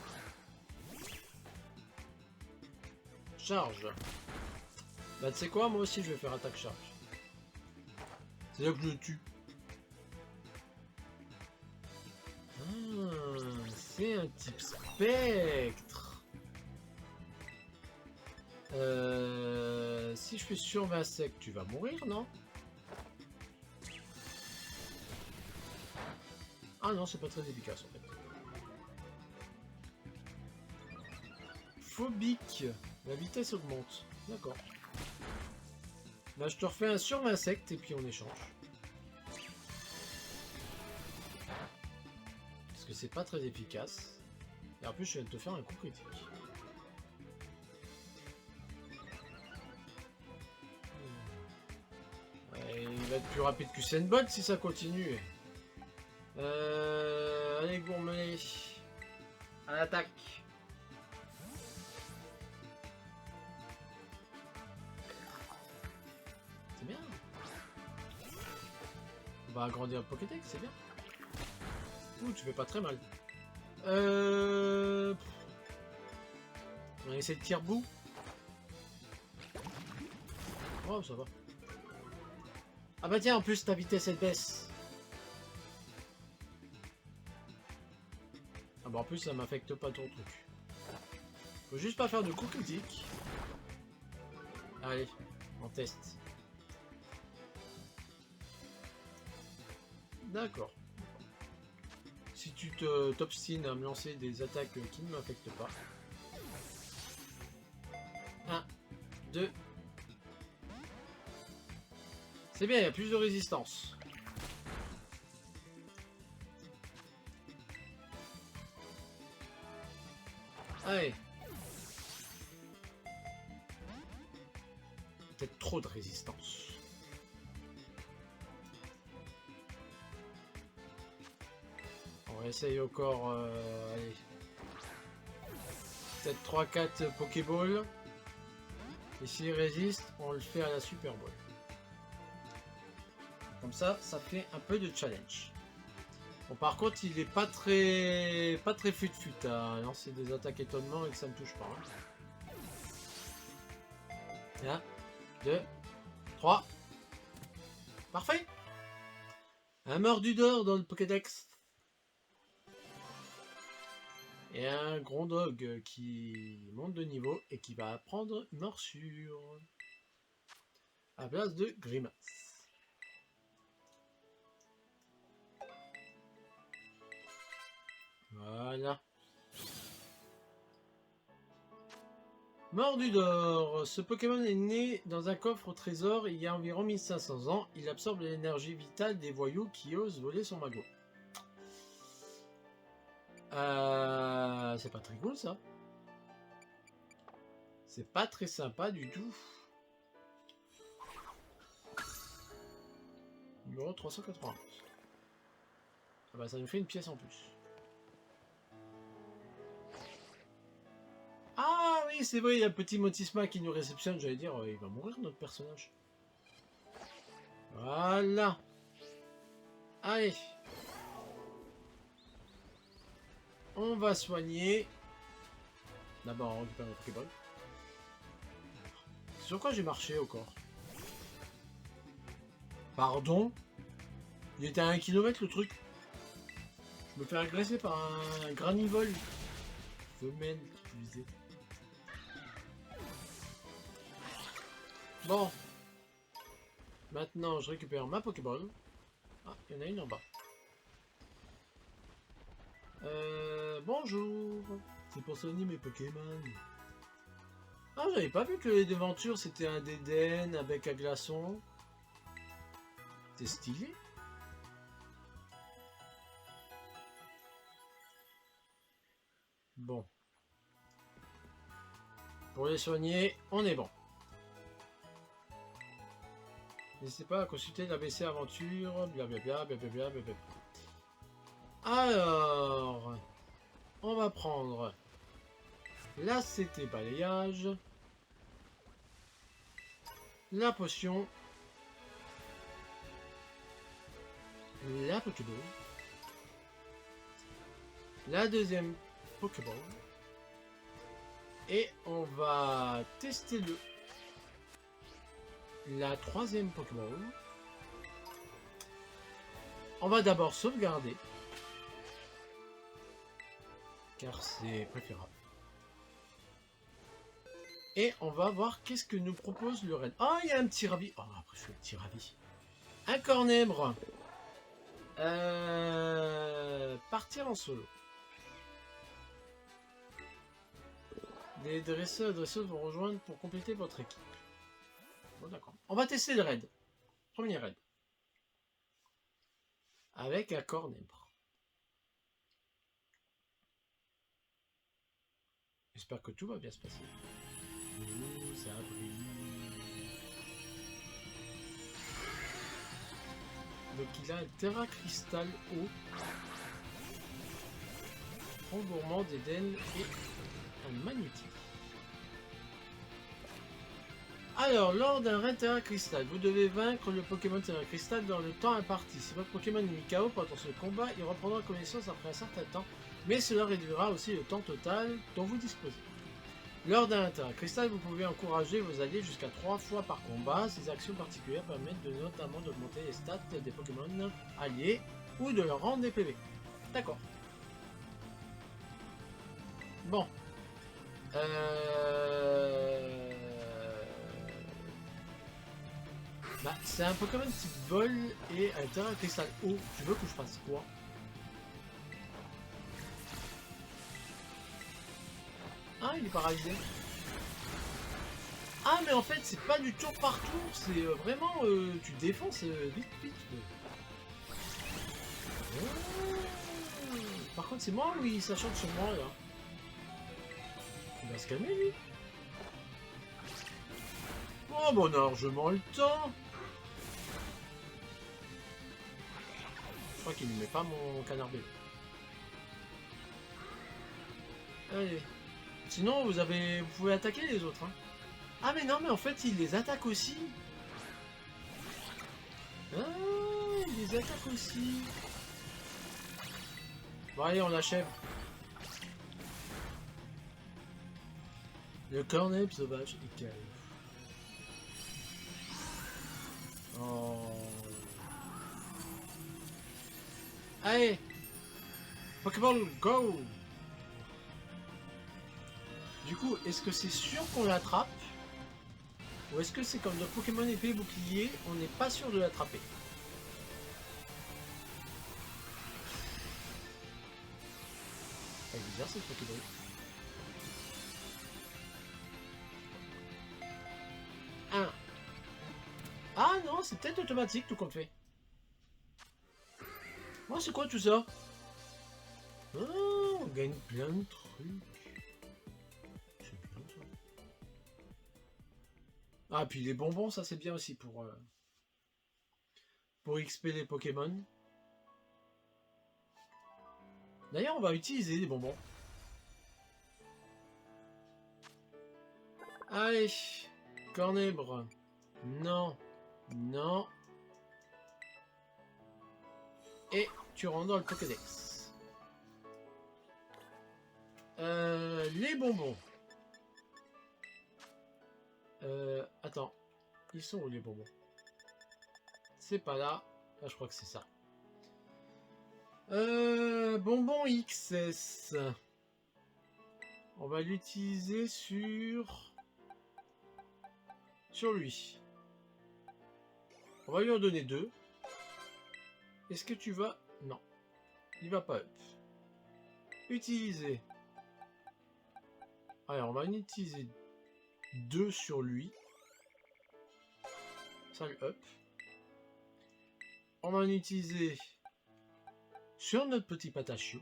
Charge. Bah tu sais quoi, moi aussi je vais faire attaque charge. C'est là que je le tue. Ah, c'est un type spectre. Si je fais survin sec, tu vas mourir, non? Ah non, c'est pas très efficace en fait. Phobique. La vitesse augmente. D'accord. Là, je te refais un sur-insecte et puis on échange. Parce que c'est pas très efficace. Et en plus, je viens de te faire un coup critique. Ouais, il va être plus rapide que Senbot si ça continue. Allez, gourmet. À l'attaque. C'est bien. On va agrandir le Pokédex, c'est bien. Ouh, tu fais pas très mal. On va essayer de tire-bout. Oh, ça va. Ah bah tiens, en plus ta vitesse elle baisse. Ah bah en plus ça m'affecte pas ton truc. Faut juste pas faire de coup critique. Allez, on teste. D'accord. Si tu t'obstines à me lancer des attaques qui ne m'affectent pas. 1, 2. C'est bien, il y a plus de résistance. Allez. Peut-être trop de résistance. On réessaye encore. Allez. Peut-être 3-4 Pokéballs. Et s'il résiste, on le fait à la Super Ball. Comme ça, ça fait un peu de challenge. Bon, par contre, il est pas très fut-fut à lancer des attaques étonnement et que ça ne touche pas. 1, 2, 3. Parfait. Un Mordudor dans le Pokédex. Et un Grondog qui monte de niveau et qui va apprendre Morsure. À place de Grimace. Voilà. Mordudor. Ce Pokémon est né dans un coffre au trésor il y a environ 1500 ans. Il absorbe l'énergie vitale des voyous qui osent voler son magot. C'est pas très cool ça. C'est pas très sympa du tout. Numéro 391. Ah bah ça nous fait une pièce en plus. Ah oui, c'est vrai, il y a le petit Motisma qui nous réceptionne. J'allais dire, il va mourir notre personnage. Voilà. Allez. On va soigner. D'abord, on récupère notre Pokéball. Sur quoi j'ai marché au corps? Pardon? Il était à 1 km le truc. Je me fais agresser par un granivole. Femelle qui disait. Bon. Maintenant, je récupère ma Pokéball. Ah, il y en a une en bas. Bonjour. C'est pour soigner mes Pokémon. Ah, j'avais pas vu que les devantures c'était un Dédenne avec un glaçon. C'est stylé. Bon. Pour les soigner, on est bon. N'hésitez pas à consulter l'ABC Aventure, blablabla, blablabla, blablabla. Alors, on va prendre la CT balayage, la potion, la Pokéball, la deuxième Pokéball, et on va tester la troisième Pokéball. On va d'abord sauvegarder, car c'est préférable. Et on va voir qu'est-ce que nous propose le raid. Ah, il y a un petit ravi. Oh, après je fais un petit ravi. Un cornèbre. Partir en solo. Des dresseurs et dresseuses vont rejoindre pour compléter votre équipe. Bon, d'accord. On va tester le raid. Premier raid. Avec un cornèbre. J'espère que tout va bien se passer. Ouh, ça brille. Donc il a un Terra Cristal haut. Tronc gourmand d'Eden et un Magnétique. Alors, lors d'un raid Terra Cristal, vous devez vaincre le Pokémon Terra Cristal dans le temps imparti. Si votre Pokémon est mis KO pendant ce combat, il reprendra connaissance après un certain temps, mais cela réduira aussi le temps total dont vous disposez. Lors d'un Terra Cristal, vous pouvez encourager vos alliés jusqu'à 3 fois par combat. Ces actions particulières permettent notamment d'augmenter les stats des Pokémon alliés ou de leur rendre des PV. D'accord. Bon. Bah, c'est un Pokémon type vol et à l'intérieur cristal. Oh, tu veux que je fasse quoi? Ah, il est paralysé. Ah, mais en fait, c'est pas du tour par tour, c'est vraiment, tu défonces vite, vite. Oh. Par contre, c'est moi, oui, ça chante sur moi, là. Il va se calmer, lui. Oh, bon, largement le temps. Je crois qu'il ne met pas mon canard bébé. Allez. Sinon, vous pouvez attaquer les autres, hein. Ah, mais non, mais en fait, il les attaque aussi. Ah, il les attaque aussi. Bon, allez, on l'achève. Le cornet sauvage, il calme. Oh. Allez, Pokéball, go! Du coup, est-ce que c'est sûr qu'on l'attrape? Ou est-ce que c'est comme notre Pokémon épée et bouclier, on n'est pas sûr de l'attraper? C'est bizarre cette Pokéball. Ah non, c'est peut-être automatique tout compte fait. Moi, c'est quoi tout ça? Oh, on gagne plein de trucs. C'est bien ça. Ah, puis les bonbons, ça c'est bien aussi pour XP les Pokémon. D'ailleurs, on va utiliser les bonbons. Allez, Cornèbre. Non, non. Et tu rentres dans le Pokédex. Les bonbons. Attends. Ils sont où les bonbons? C'est pas là. Là, je crois que c'est ça. Bonbon XS. On va l'utiliser sur lui. On va lui en donner 2. Est-ce que tu vas... Non. Il va pas up. Utiliser. Alors, on va en utiliser 2 sur lui. Ça le up. On va en utiliser sur notre petit patachio.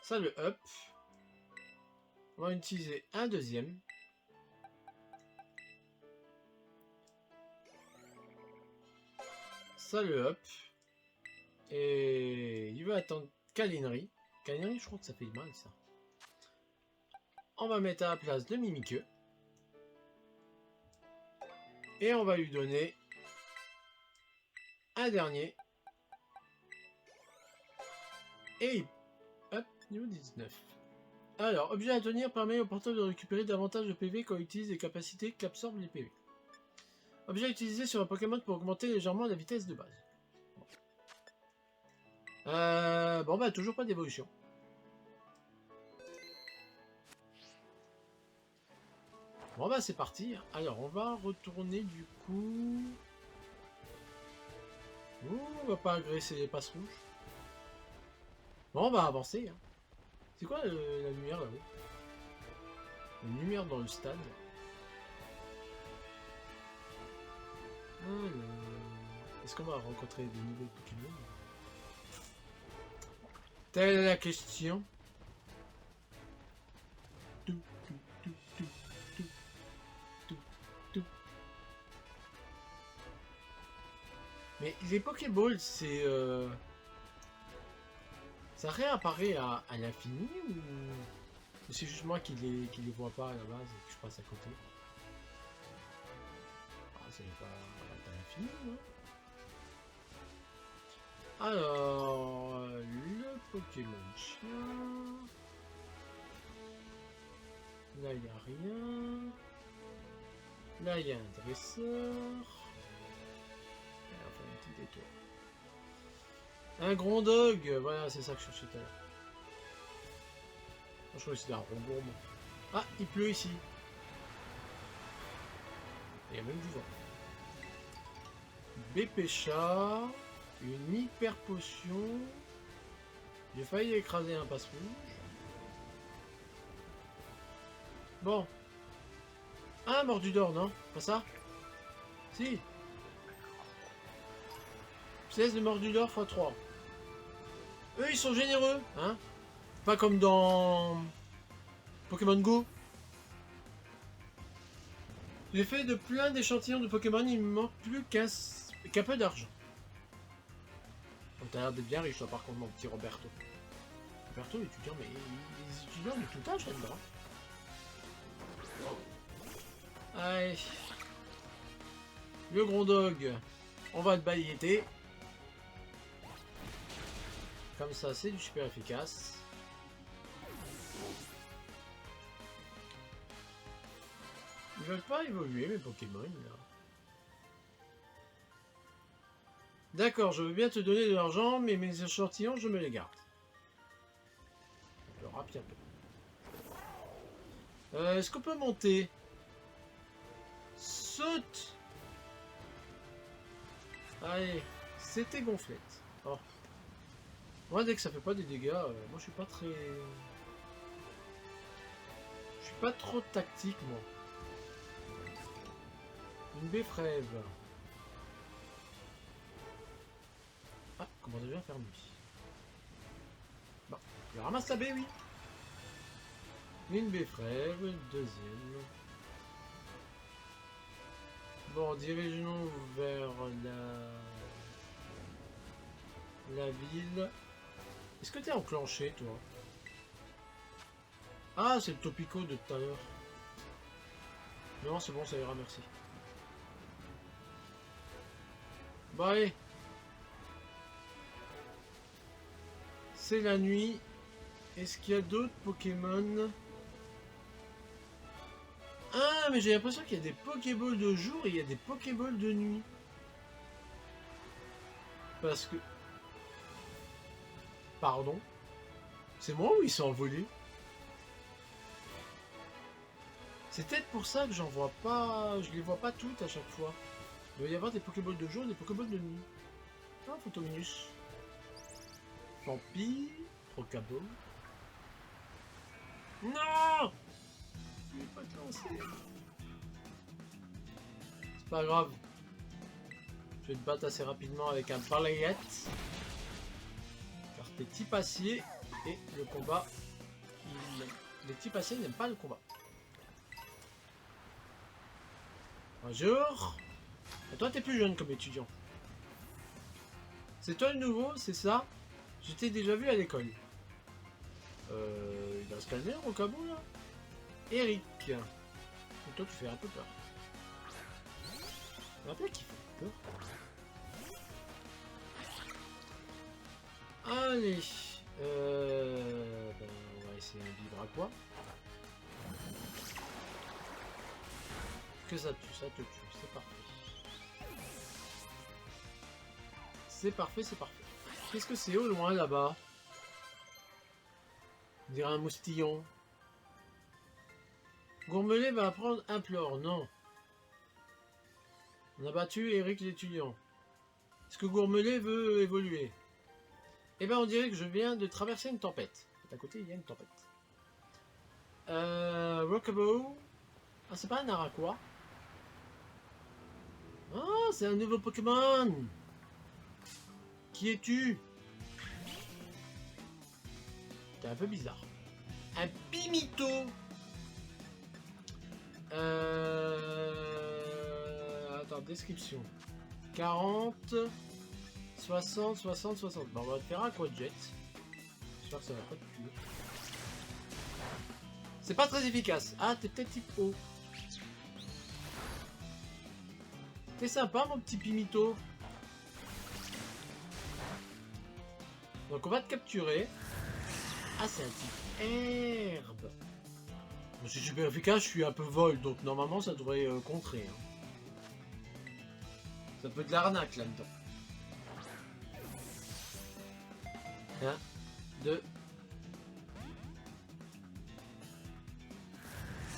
Ça le up. On va utiliser un deuxième. Ça le up. Et il va attendre Câlinerie. Câlinerie, je crois que ça fait mal ça. On va mettre à la place de Mimiqueux. Et on va lui donner un dernier. Et hop, niveau 19. Alors, objet à tenir permet au porteur de récupérer davantage de PV quand il utilise les capacités qu'absorbent les PV. Objet à utiliser sur un Pokémon pour augmenter légèrement la vitesse de base. Bon bah toujours pas d'évolution. Bon bah c'est parti. Alors on va retourner du coup... Ouh, on va pas agresser les passes rouges. Bon on va avancer. Hein. C'est quoi la lumière là-haut? Une lumière dans le stade. Est-ce qu'on va rencontrer de nouveaux Pokémon? Telle est la question. Mais les Pokéballs, c'est... Ça réapparaît à l'infini ou c'est juste moi qui les vois pas à la base et que je passe à côté? Ah, c'est pas à l'infini, non? Alors, le Pokémon chien... Là, il n'y a rien. Là, il y a un dresseur. Enfin, un petit détour. Un Grondog, voilà, c'est ça que je cherchais tout à l'heure. Je crois que c'était un Rongourme. Ah, il pleut ici. y a même du vent. BP chat. Une hyper potion. J'ai failli écraser un passe-rouge. Bon. Ah, mordu d'or, non? Pas ça? Si. 16 de mordu d'or x 3. Eux, ils sont généreux, hein? Pas comme dans Pokémon Go. J'ai fait de plein d'échantillons de Pokémon, il me manque plus qu'un peu d'argent. T'as l'air d'être bien riche, toi, par contre, mon petit Roberto. Roberto, étudiant, mais les étudiants de tout âge là-dedans. Allez. Le Grondog, on va le baïetter. Comme ça, c'est du super efficace. Ils veulent pas évoluer, mes Pokémon, là. D'accord, je veux bien te donner de l'argent, mais mes échantillons, je me les garde. Je le rapide un peu. Est-ce qu'on peut monter? Saute! Allez, c'était gonflette. Oh. Moi, dès que ça fait pas des dégâts, moi je suis pas très... Je suis pas trop tactique, moi. Une Béfrève. Ah, comment déjà faire nuit? Bon, je ramasse la baie, oui. Une Béfrève, deuxième. Bon, dirige-nous vers la ville. Est-ce que t'es enclenché, toi? Ah, c'est le Topico de tout à l'heure. Non, c'est bon, ça ira, merci. Bon, allez. C'est la nuit. Est-ce qu'il y a d'autres Pokémon? Ah, mais j'ai l'impression qu'il y a des Pokéballs de jour et il y a des Pokéballs de nuit. Parce que... Pardon? C'est moi ou ils sont envolés? C'est peut-être pour ça que j'en vois pas... Je les vois pas toutes à chaque fois. Il doit y avoir des Pokéballs de jour et des Pokéballs de nuit. Ah, Photominus. Vampire. Rocabo. Non! Je vais pas te lancer. C'est pas grave. Je vais te battre assez rapidement avec un balayette. Car t'es type acier et le combat... Les types aciers n'aiment pas le combat. Bonjour. Et toi t'es plus jeune comme étudiant. C'est toi le nouveau, c'est ça? Je t'ai déjà vu à l'école. Il va se calmer au cabot là. Eric. Et toi tu fais un peu peur. Un peu qui fait peur. Allez. Ben, on va essayer un vivre à quoi? Que ça tue, ça te tue, c'est parfait. C'est parfait, c'est parfait. Qu'est-ce que c'est au loin là-bas? On dirait un moustillon. Gourmelet va apprendre Implore, non. On a battu Eric l'étudiant. Est-ce que Gourmelet veut évoluer? Eh ben on dirait que je viens de traverser une tempête. À côté il y a une tempête. Rockabo. Ah c'est pas un Araquois. Oh c'est un nouveau Pokémon. Qui es-tu? T'es un peu bizarre. Un Pimito. Attends, description. 40, 60, 60, 60. Bon, on va te faire un quadjet. J'espère que ça va pas te tuer. C'est pas très efficace. Ah, t'es peut-être type O. T'es sympa, mon petit Pimito. Donc, on va te capturer. Ah, c'est un type herbe. C'est super efficace, je suis un peu vol, donc normalement ça devrait contrer. Hein. Ça peut être de l'arnaque là-dedans. 1, 2.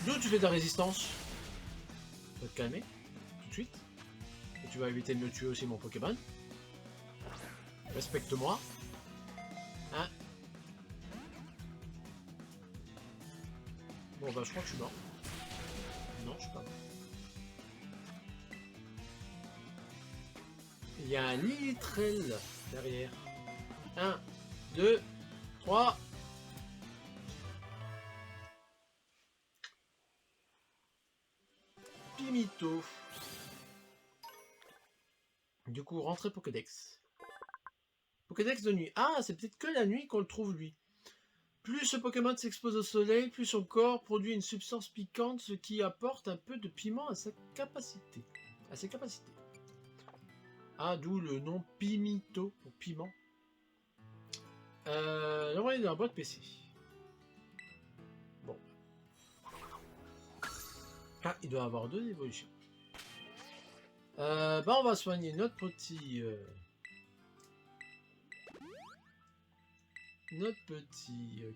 D'où tu fais ta résistance? Faut te calmer. suite. Et tu vas éviter de me tuer aussi, mon Pokémon. Respecte-moi. Hein? Bon, bah, je crois que je suis mort. Non, je suis pas mort. Il y a un Lilitrell derrière. 1, 2, 3. Pimito. Du coup, rentrée Pokédex. Pokédex de nuit. Ah, c'est peut-être que la nuit qu'on le trouve, lui. Plus ce Pokémon s'expose au soleil, plus son corps produit une substance piquante, ce qui apporte un peu de piment à ses capacités. Ah, d'où le nom Pimito, pour piment. L'envoyer dans la boîte PC. Bon. Ah, il doit avoir 2 évolutions. Bah, on va soigner notre petit...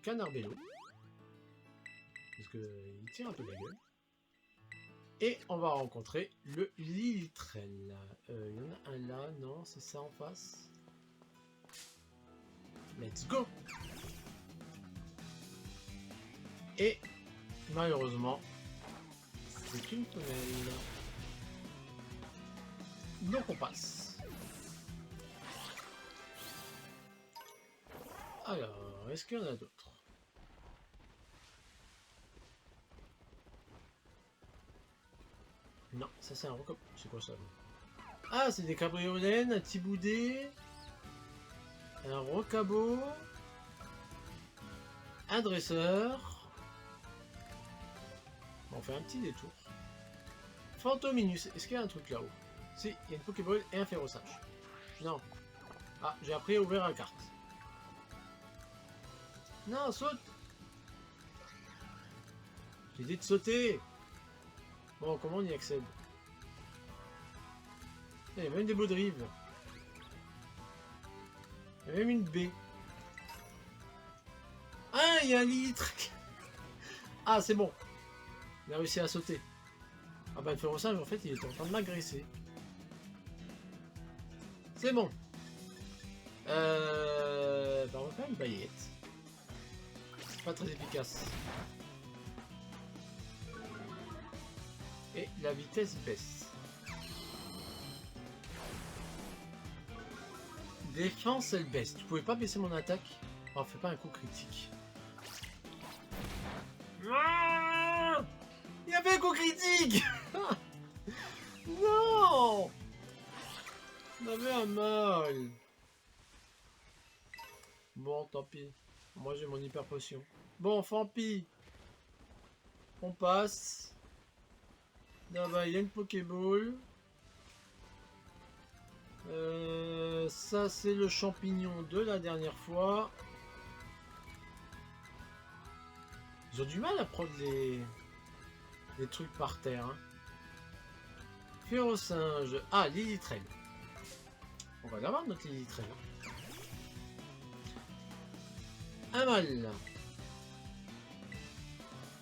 canard bello. Parce qu'il tire un peu la gueule. Et on va rencontrer le Lilitrell. Il y en a un là, non, c'est ça en face. Let's go! Et malheureusement, c'est une femelle. Donc on passe. Alors, est-ce qu'il y en a d'autres? Non, ça c'est un recop. C'est quoi ça? Ah, c'est des cabriolènes, un Tiboudé, un rocabo, un dresseur. On fait un petit détour. Fantominus, est-ce qu'il y a un truc là-haut? Si, il y a une Pokéball et un Ferrosage. Non. Ah, j'ai appris à ouvrir la carte. Non, saute! J'ai dit de sauter! Bon, comment on y accède? Il y a même des baudrives. Il y a même une baie. Ah, il y a un litre! Ah, c'est bon. Il a réussi à sauter. Ah bah le Ferrosage, en fait, il était en train de m'agresser. C'est bon. Bah on va faire une baillette. Pas très efficace. Et la vitesse baisse. Défense, elle baisse. Tu pouvais pas baisser mon attaque? Oh, fais pas un coup critique. Ah, il y avait un coup critique. Non, on avait un mal. Bon, tant pis. Moi, j'ai mon hyper potion. Bon, Fampi. On passe. Là-bas, il y a une Pokéball. Ça, c'est le champignon de la dernière fois. Ils ont du mal à prendre les trucs par terre. Hein. Ferrosinge. Ah, Lilitrell. On va l'avoir, notre Lilitrell. Un mal.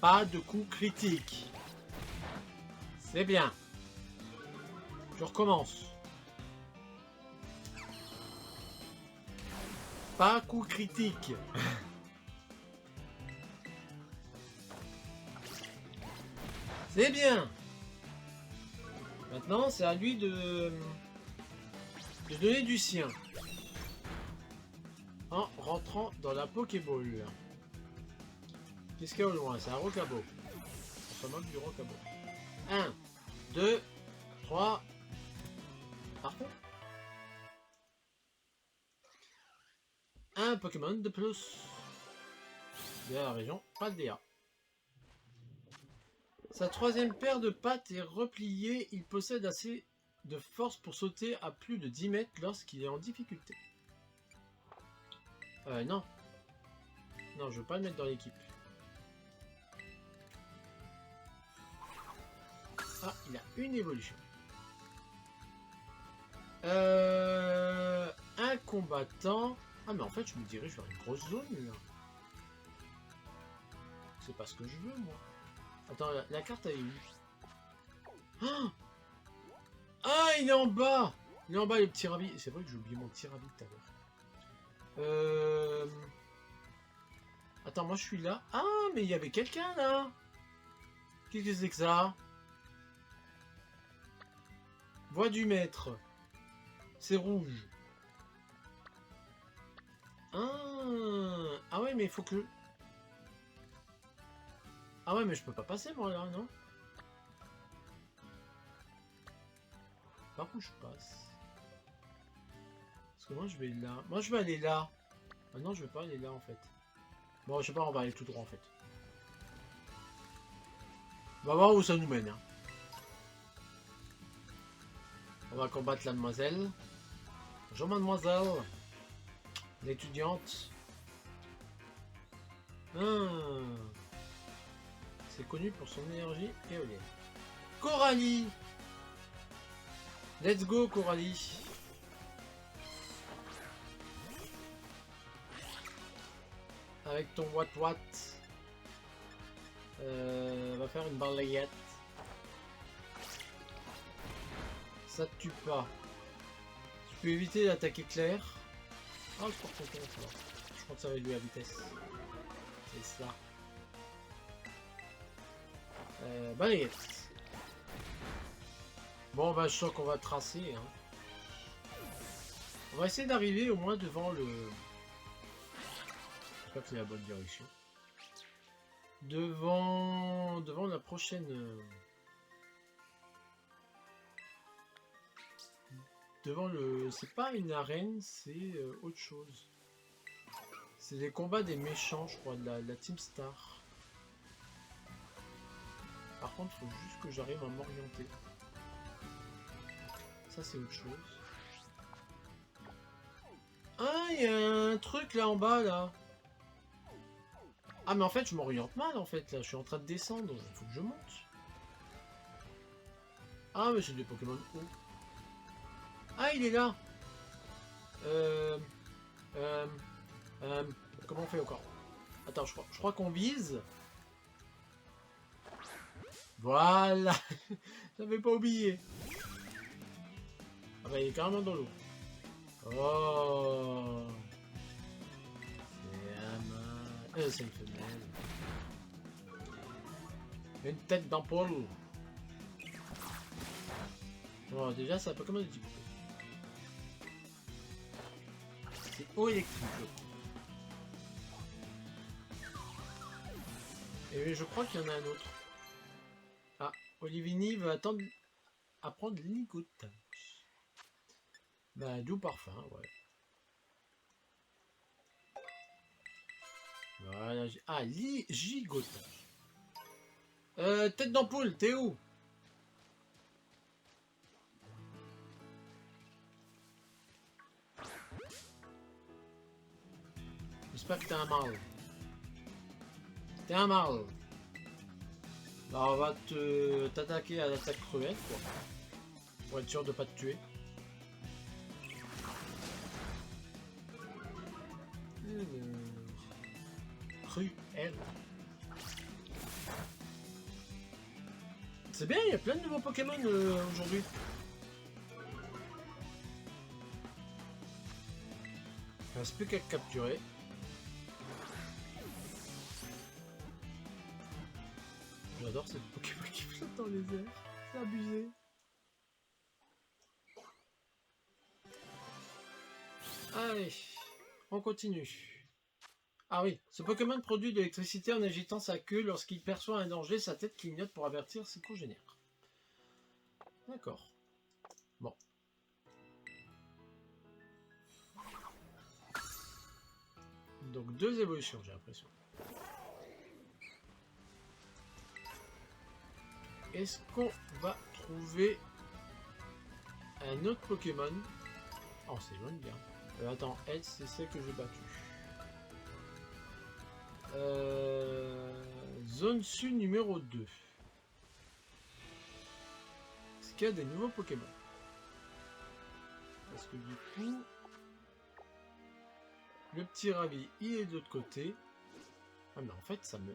Pas de coup critique. C'est bien. Je recommence. Pas coup critique. C'est bien. Maintenant, c'est à lui de donner du sien. En rentrant dans la Pokéball. Qu'est-ce qu'il y a au loin? C'est un rocabo. On se moque du rocabo. 1, 2, 3. Parfait. Un Pokémon de plus. De la région Paldea. Sa troisième paire de pattes est repliée. Il possède assez de force pour sauter à plus de 10 mètres lorsqu'il est en difficulté. Non. Non, je veux pas le mettre dans l'équipe. Ah, il a une évolution. Un combattant. Ah, mais en fait, je me dirige vers une grosse zone, là. C'est pas ce que je veux, moi. Attends, la carte, elle est où? Oh, il est en bas. Il est en bas, le petit ravi. C'est vrai que j'ai oublié mon petit ravi tout à l'heure. Attends, moi je suis là. Ah, mais il y avait quelqu'un là. Qu'est-ce que c'est que ça? Voix du maître. C'est rouge. Ah ouais, mais il faut que... Ah ouais, mais je peux pas passer moi là, non? Par où je passe? Parce que moi je vais là. Moi je vais aller là. Ah non, je vais pas aller là en fait. Bon, je sais pas, on va aller tout droit en fait. On va voir où ça nous mène. Hein. On va combattre la demoiselle. Bonjour mademoiselle. L'étudiante. C'est connu pour son énergie éolienne. Coralie. Let's go Coralie. Avec ton Watt. On va faire une balayette. Ça te tue pas. Tu peux éviter d'attaquer Claire. Ah, je porte content, ça va. Je crois que ça va réduire la vitesse. C'est ça. Balayette. Bon, bah, je sens qu'on va tracer. Hein. On va essayer d'arriver au moins devant le... J'espère que c'est la bonne direction. Devant la prochaine... Devant le... C'est pas une arène, c'est autre chose. C'est les combats des méchants, je crois, de la Team Star. Par contre, il faut juste que j'arrive à m'orienter. Ça, c'est autre chose. Ah, il y a un truc là en bas, là. Ah, mais en fait, je m'oriente mal, en fait, là. Je suis en train de descendre. Il faut que je monte. Ah, mais c'est des Pokémon hauts. Ah, il est là. Comment on fait encore? Attends, je crois qu'on vise. Voilà. J'avais pas oublié. Ah bah, il est carrément dans l'eau. Oh. C'est un mâle. C'est une femelle. Une tête d'ampoule. Bon, déjà, c'est un Pokémon de type. C'est eau électrique. Et je crois qu'il y en a un autre. Ah, Olivini va attendre à prendre l'inigotage. Bah, doux parfum, ouais. Voilà. Ah, gigotage. Tête d'ampoule, t'es où? J'espère que t'es un mâle. T'es un mâle. Bah, on va t'attaquer à l'attaque cruelle, quoi. Pour être sûr de pas te tuer. Cruelle. C'est bien, il y a plein de nouveaux Pokémon aujourd'hui. Il ne reste plus qu'à capturer. J'adore ces Pokémon qui flottent dans les airs. C'est abusé. Allez, on continue. Ah oui, ce Pokémon produit de l'électricité en agitant sa queue. Lorsqu'il perçoit un danger, sa tête clignote pour avertir ses congénères. D'accord. Bon. Donc 2 évolutions, j'ai l'impression. Est-ce qu'on va trouver un autre Pokémon? Oh, c'est loin de bien. Attends, elle, c'est celle que j'ai battue. Zone Sud numéro 2. Est-ce qu'il y a des nouveaux Pokémon? Parce que du coup, le petit Ravi, il est de l'autre côté. Ah, mais en fait, ça me...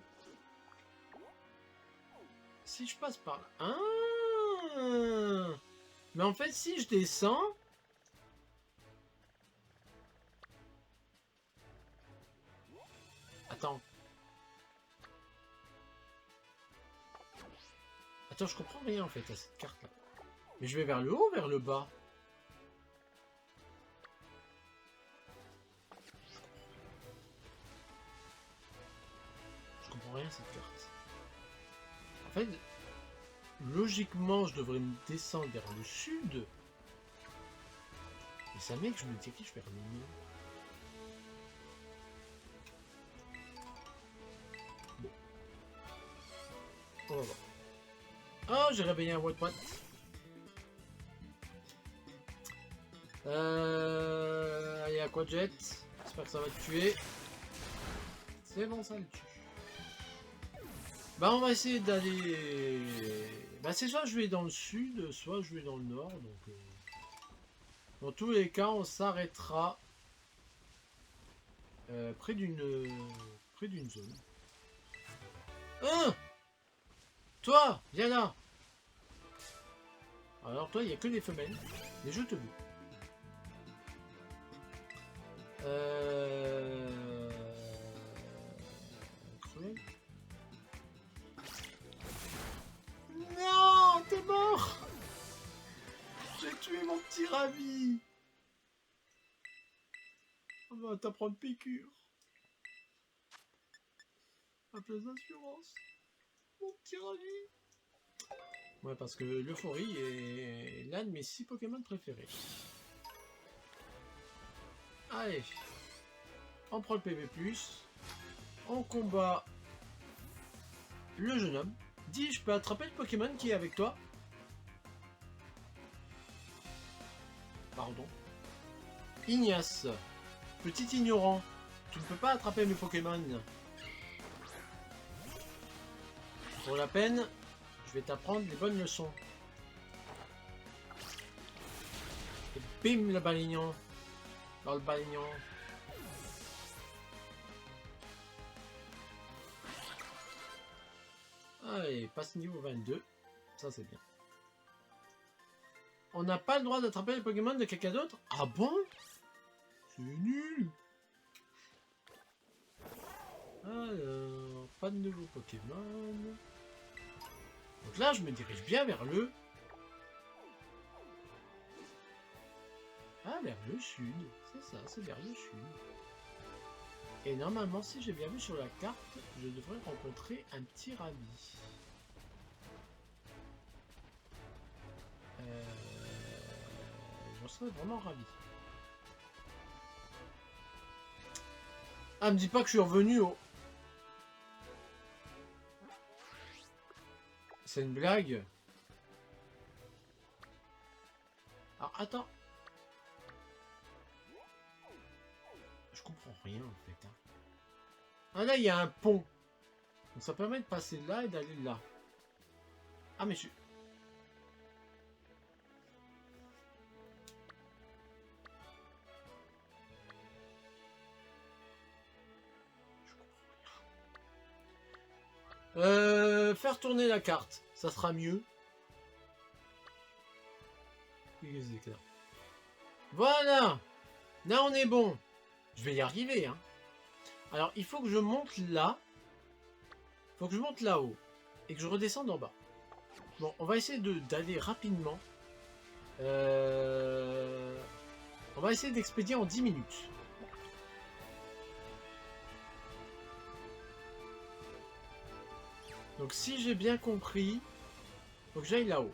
Si je passe par là... Ah, Mais en fait, si je descends... Attends. Attends, je comprends rien en fait à cette carte-là. Mais je vais vers le haut ou vers le bas? Je comprends rien à cette carte. En fait, logiquement, je devrais me descendre vers le sud. Et ça met que je me dirige vers le nord. Bon. On va voir. Oh, j'ai réveillé un Watt. Allez, Aquajet. J'espère que ça va te tuer. C'est bon, ça le tue. Bah, on va essayer d'aller... Bah, c'est soit je vais dans le sud, soit je vais dans le nord. Donc, dans tous les cas, on s'arrêtera près d'une zone. Hein? Toi, viens là. Alors toi, il n'y a que des femelles, mais je te veux. Cruel. Non, t'es mort. J'ai tué mon petit Ravi. On va t'apprendre piqûre. À place d'assurance. Mon petit Ravi. Ouais, parce que l'euphorie est l'un de mes 6 Pokémon préférés. Allez. On prend le PV+. On combat le jeune homme. Dis, je peux attraper le Pokémon qui est avec toi? Pardon. Ignace. Petit ignorant. Tu ne peux pas attraper mes Pokémon. Pour la peine, je vais t'apprendre les bonnes leçons. Et bim, le balignon. Dans le balignon. Allez, passe niveau 22. Ça, c'est bien. On n'a pas le droit d'attraper les Pokémon de quelqu'un d'autre? Ah bon? C'est nul. Alors, pas de nouveaux Pokémon. Donc là, je me dirige bien vers le... Ah, vers le sud. C'est ça, c'est vers le sud. Et normalement, si j'ai bien vu sur la carte, je devrais rencontrer un petit Ravi. J'en serais vraiment ravi. Ah, me dis pas que je suis revenu au... C'est une blague. Alors, attends. Je comprends rien, en fait. Hein. Ah, là, il y a un pont. Donc, ça permet de passer là et d'aller là. Ah, mais je... Faire tourner la carte, ça sera mieux. Voilà. Là, on est bon. Je vais y arriver. Hein. Alors, il faut que je monte là. Il faut que je monte là-haut. Et que je redescende en bas. Bon, on va essayer d'aller rapidement. On va essayer d'expédier en 10 minutes. Donc si j'ai bien compris, faut que j'aille là-haut.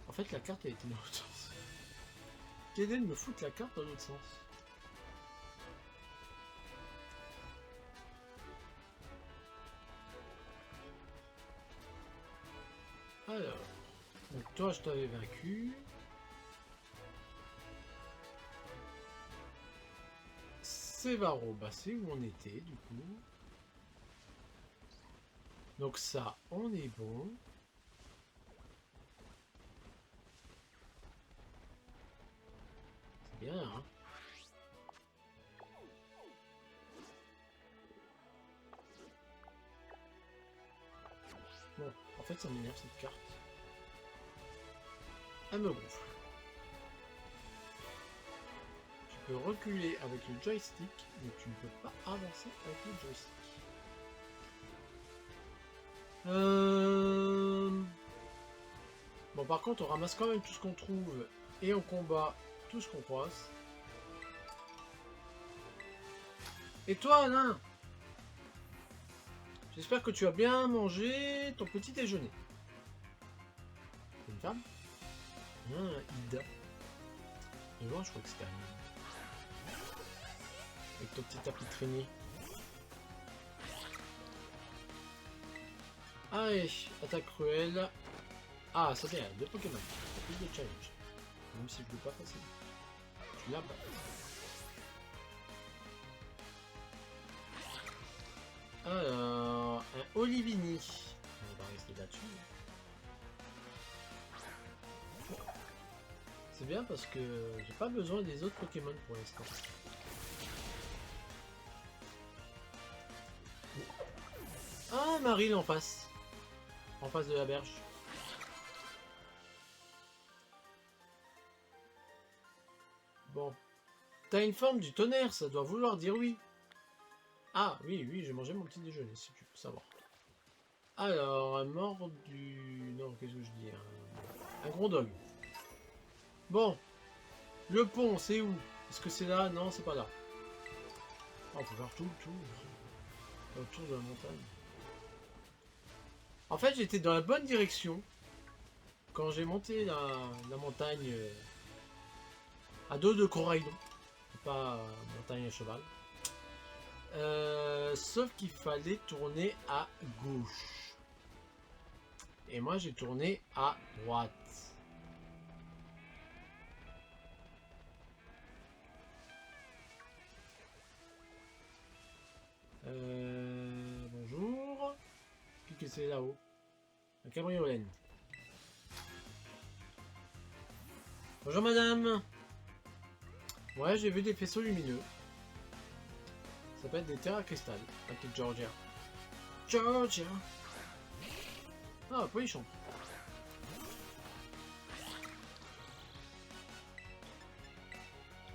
En fait, la carte a été dans l'autre sens. Qu'Eden me fout la carte dans l'autre sens. Alors, donc toi je t'avais vaincu. Sévaro, bah c'est où on était du coup. Donc ça, on est bon. C'est bien, hein. Bon, en fait, ça m'énerve cette carte. Elle me gonfle. Tu peux reculer avec le joystick, mais tu ne peux pas avancer avec le joystick. Bon, par contre, on ramasse quand même tout ce qu'on trouve et on combat tout ce qu'on croise. Et toi, Alain? J'espère que tu as bien mangé ton petit déjeuner. C'est une femme? Ida. Et moi, je crois que c'était un... Avec ton petit tapis de traîner. Allez, attaque cruelle. Ah, ça vient, 2 Pokémon. Plus de challenge. Même si je ne veux pas passer. Tu l'as pas. Alors, un Olivini. On va rester là-dessus. C'est bien parce que j'ai pas besoin des autres Pokémon pour l'instant. Ah, Marine en face. En face de la berge. Bon. T'as une forme du tonnerre, ça doit vouloir dire oui. Ah, oui, j'ai mangé mon petit déjeuner, si tu veux savoir. Alors, un mort du... Non, qu'est-ce que je dis? Un Grondog. Bon. Le pont, c'est où? Est-ce que c'est là? Non, c'est pas là. Oh, on peut faire tout le tour. Le tour de la montagne. En fait, j'étais dans la bonne direction quand j'ai monté la montagne à dos de Corail, pas montagne à cheval. Sauf qu'il fallait tourner à gauche. Et moi, j'ai tourné à droite. Bonjour. Qu'est-ce que c'est là-haut? Un cabriolet. Bonjour madame. Ouais, j'ai vu des faisceaux lumineux. Ça peut être des terres à cristal. Un petit Georgia. Georgia. Ah, Polichon.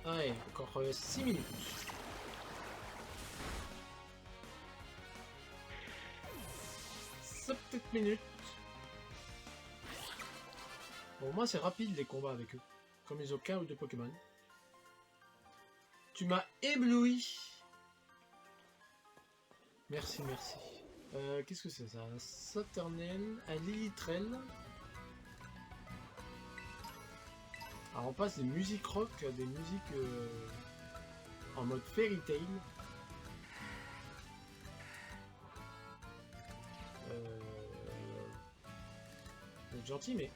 Allez, encore 6 minutes. Petite minute. Bon, moi c'est rapide les combats avec eux. Comme ils ont qu'un ou deux Pokémon. Tu m'as ébloui. Merci. Qu'est-ce que c'est ça? Un Saturnel, un Lilitrel. Alors on passe des musiques rock à des musiques en mode Fairy Tail. C'est gentil, mais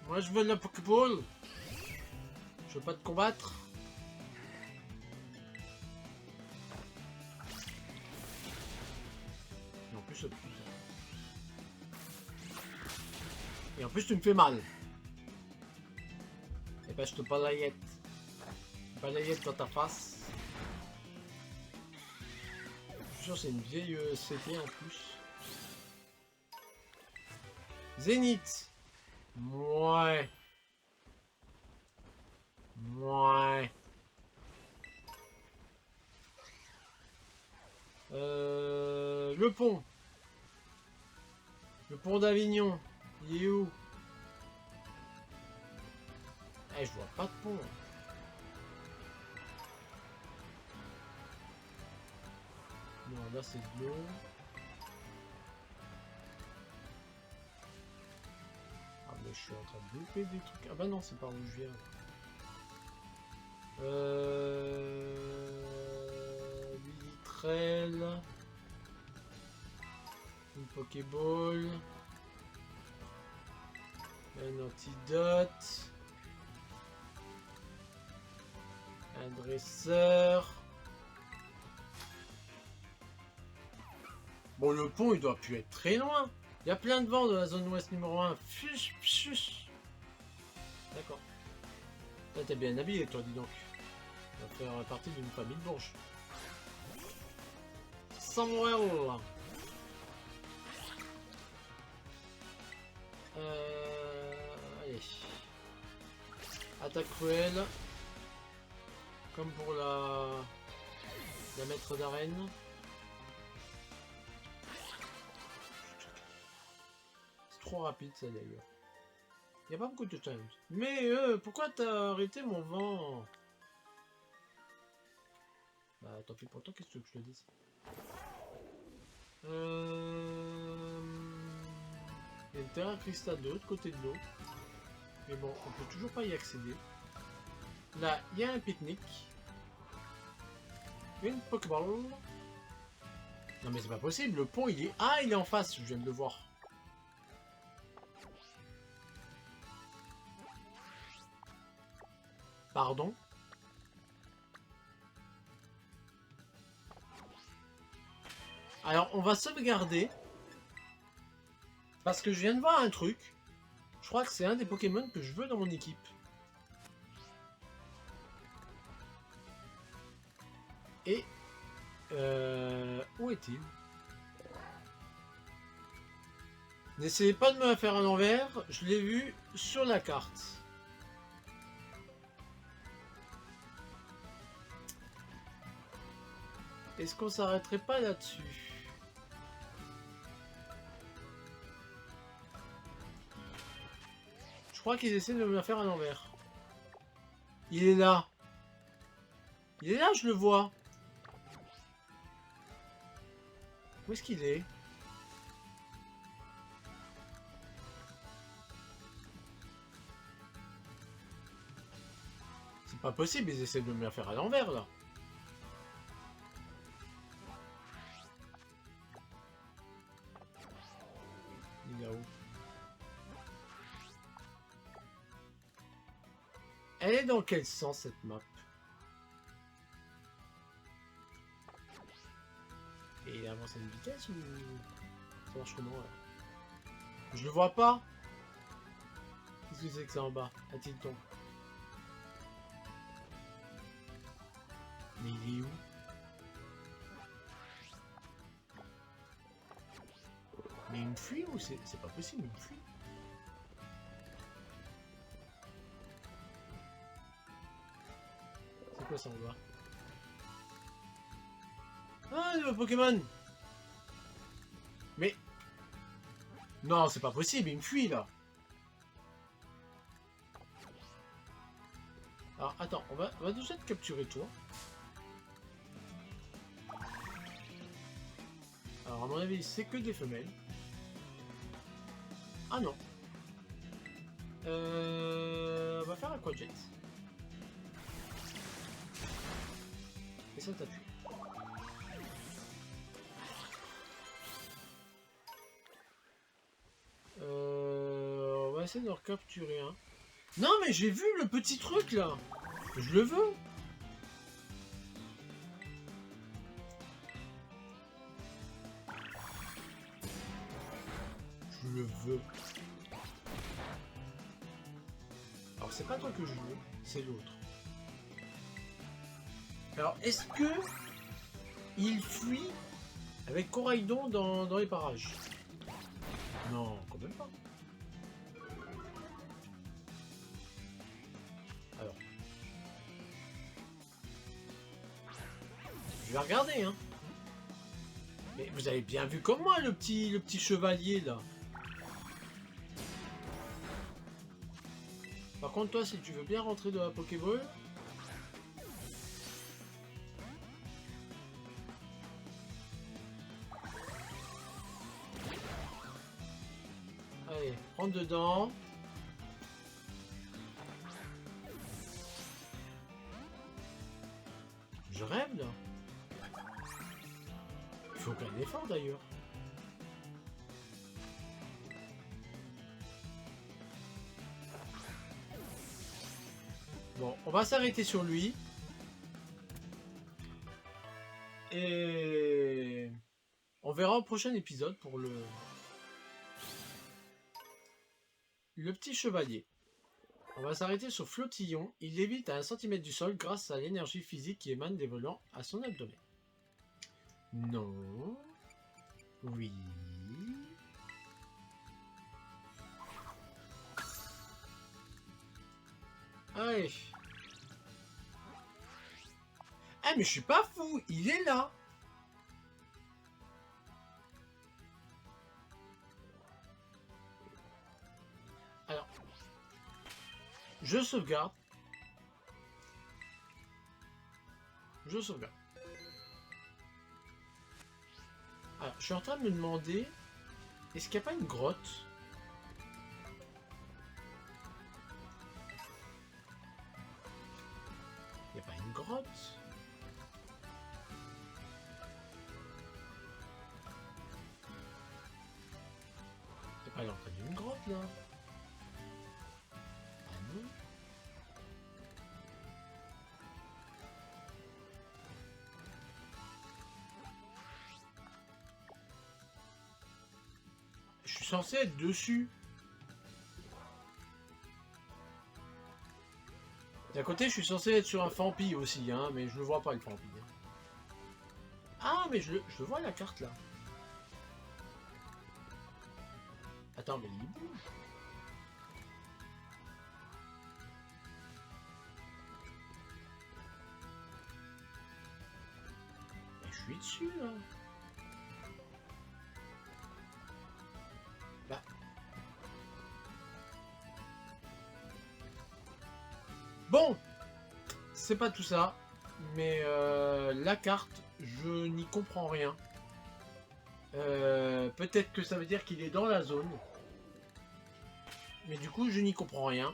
moi je veux de la Pokéball. Je veux pas te combattre. Et en plus, et en plus tu me fais mal. Et ben je te balayette. Balayette dans ta face. Je suis sûr c'est une vieille CP en plus. Zénith. Ouais. Le pont. Le pont d'Avignon. Il est où? Eh, je vois pas de pont. Non, là c'est de l'eau. Ah, mais je suis en train de louper des trucs. Ah bah non, c'est par où je viens. Lilitrel. Une Pokéball. Un antidote. Un dresseur. Bon, le pont, il doit plus être très loin. Il y a plein de vent dans la zone ouest numéro 1. Fuch. D'accord. Là, t'es bien habillé, toi, dis donc. On va faire partie d'une famille de bourges. Samuel. Attaque cruelle. Comme pour la maître d'arène. C'est trop rapide ça d'ailleurs. Il n'y a pas beaucoup de challenge. Mais pourquoi t'as arrêté mon vent? Bah tant pis pour toi, qu'est-ce que je te dise? Il y a une terre à cristal de l'autre côté de l'eau. Mais bon, on peut toujours pas y accéder. Là, il y a un pique-nique. Une Pokéball. Non mais c'est pas possible, le pont il est... Ah, il est en face, je viens de le voir. Pardon? Alors, on va sauvegarder. Parce que je viens de voir un truc. Je crois que c'est un des Pokémon que je veux dans mon équipe. Et... où est-il? N'essayez pas de me la faire à l'envers. Je l'ai vu sur la carte. Est-ce qu'on s'arrêterait pas là-dessus? Je crois qu'ils essaient de me la faire à l'envers. Il est là. Il est là, je le vois. Où est-ce qu'il est? C'est pas possible, ils essaient de me la faire à l'envers là. Il est où? Elle est dans quel sens cette map? Et il avance à une vitesse ou ça marche comment là? Je le vois pas. Qu'est-ce que c'est que ça en bas? À Tilton. Mais il est où? Mais il me fuit ou c'est pas possible, il me fuit. C'est quoi ça en bas? Ah, nouveau Pokémon! Mais... Non, c'est pas possible, il me fuit là. Alors, attends, on va déjà te capturer toi. Alors, à mon avis, c'est que des femelles. Ah non. On va faire un Aquajet. Et ça t'a tué. On va essayer de le recapturer un. Non mais j'ai vu le petit truc là. Je le veux. Je le veux. Alors c'est pas toi que je veux, c'est l'autre. Alors est-ce que il fuit avec Coraidon dans les parages? Non, quand même pas. Alors. Je vais regarder, hein. Mais vous avez bien vu comme moi le petit chevalier là. Par contre toi si tu veux bien rentrer dans la Pokéball. Allez, rentre dedans. Je rêve là. Il faut aucun effort d'ailleurs. Bon, on va s'arrêter sur lui. Et on verra au prochain épisode pour le petit chevalier. On va s'arrêter sur Flottillon. Il lévite à 1 cm du sol grâce à l'énergie physique qui émane des volants à son abdomen. Non. Oui. Ouais. Ah, mais je suis pas fou, il est là. Alors, je sauvegarde. Je sauvegarde. Alors, je suis en train de me demander, est-ce qu'il n'y a pas une grotte? Il n'y a pas une grotte? Il n'y a pas l'entrée d'une grotte, là? Ah non? Je suis censé être dessus. D'un côté, je suis censé être sur un Fampi aussi, hein, mais je le vois pas, le Fampi. Hein. Ah, mais je le vois, la carte, là. Attends, mais il bouge. Mais je suis dessus, là. Bah. Bon, c'est pas tout ça, mais la carte, je n'y comprends rien. Peut-être que ça veut dire qu'il est dans la zone. Mais du coup, je n'y comprends rien.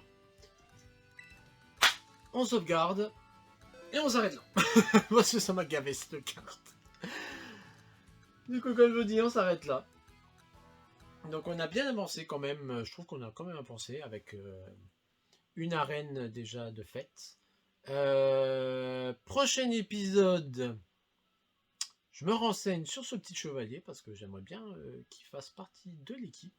On sauvegarde. Et on s'arrête là. Parce que ça m'a gavé cette carte. Du coup, comme je vous dis, on s'arrête là. Donc on a bien avancé quand même. Je trouve qu'on a quand même avancé avec une arène déjà de fait. Prochain épisode. Je me renseigne sur ce petit chevalier parce que j'aimerais bien qu'il fasse partie de l'équipe.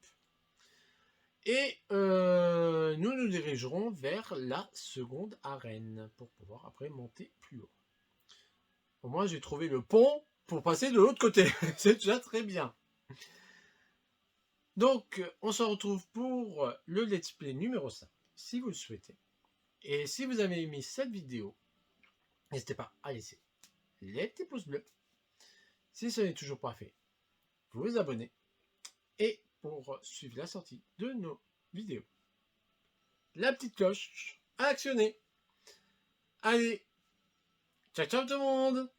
Et nous nous dirigerons vers la seconde arène pour pouvoir après monter plus haut. Au moins j'ai trouvé le pont pour passer de l'autre côté. C'est déjà très bien. Donc on se retrouve pour le let's play numéro 5 si vous le souhaitez. Et si vous avez aimé cette vidéo, n'hésitez pas à laisser les petits pouces bleus. Si ce n'est toujours pas fait, vous abonnez. Et pour suivre la sortie de nos vidéos, la petite cloche à actionner. Allez, ciao ciao tout le monde!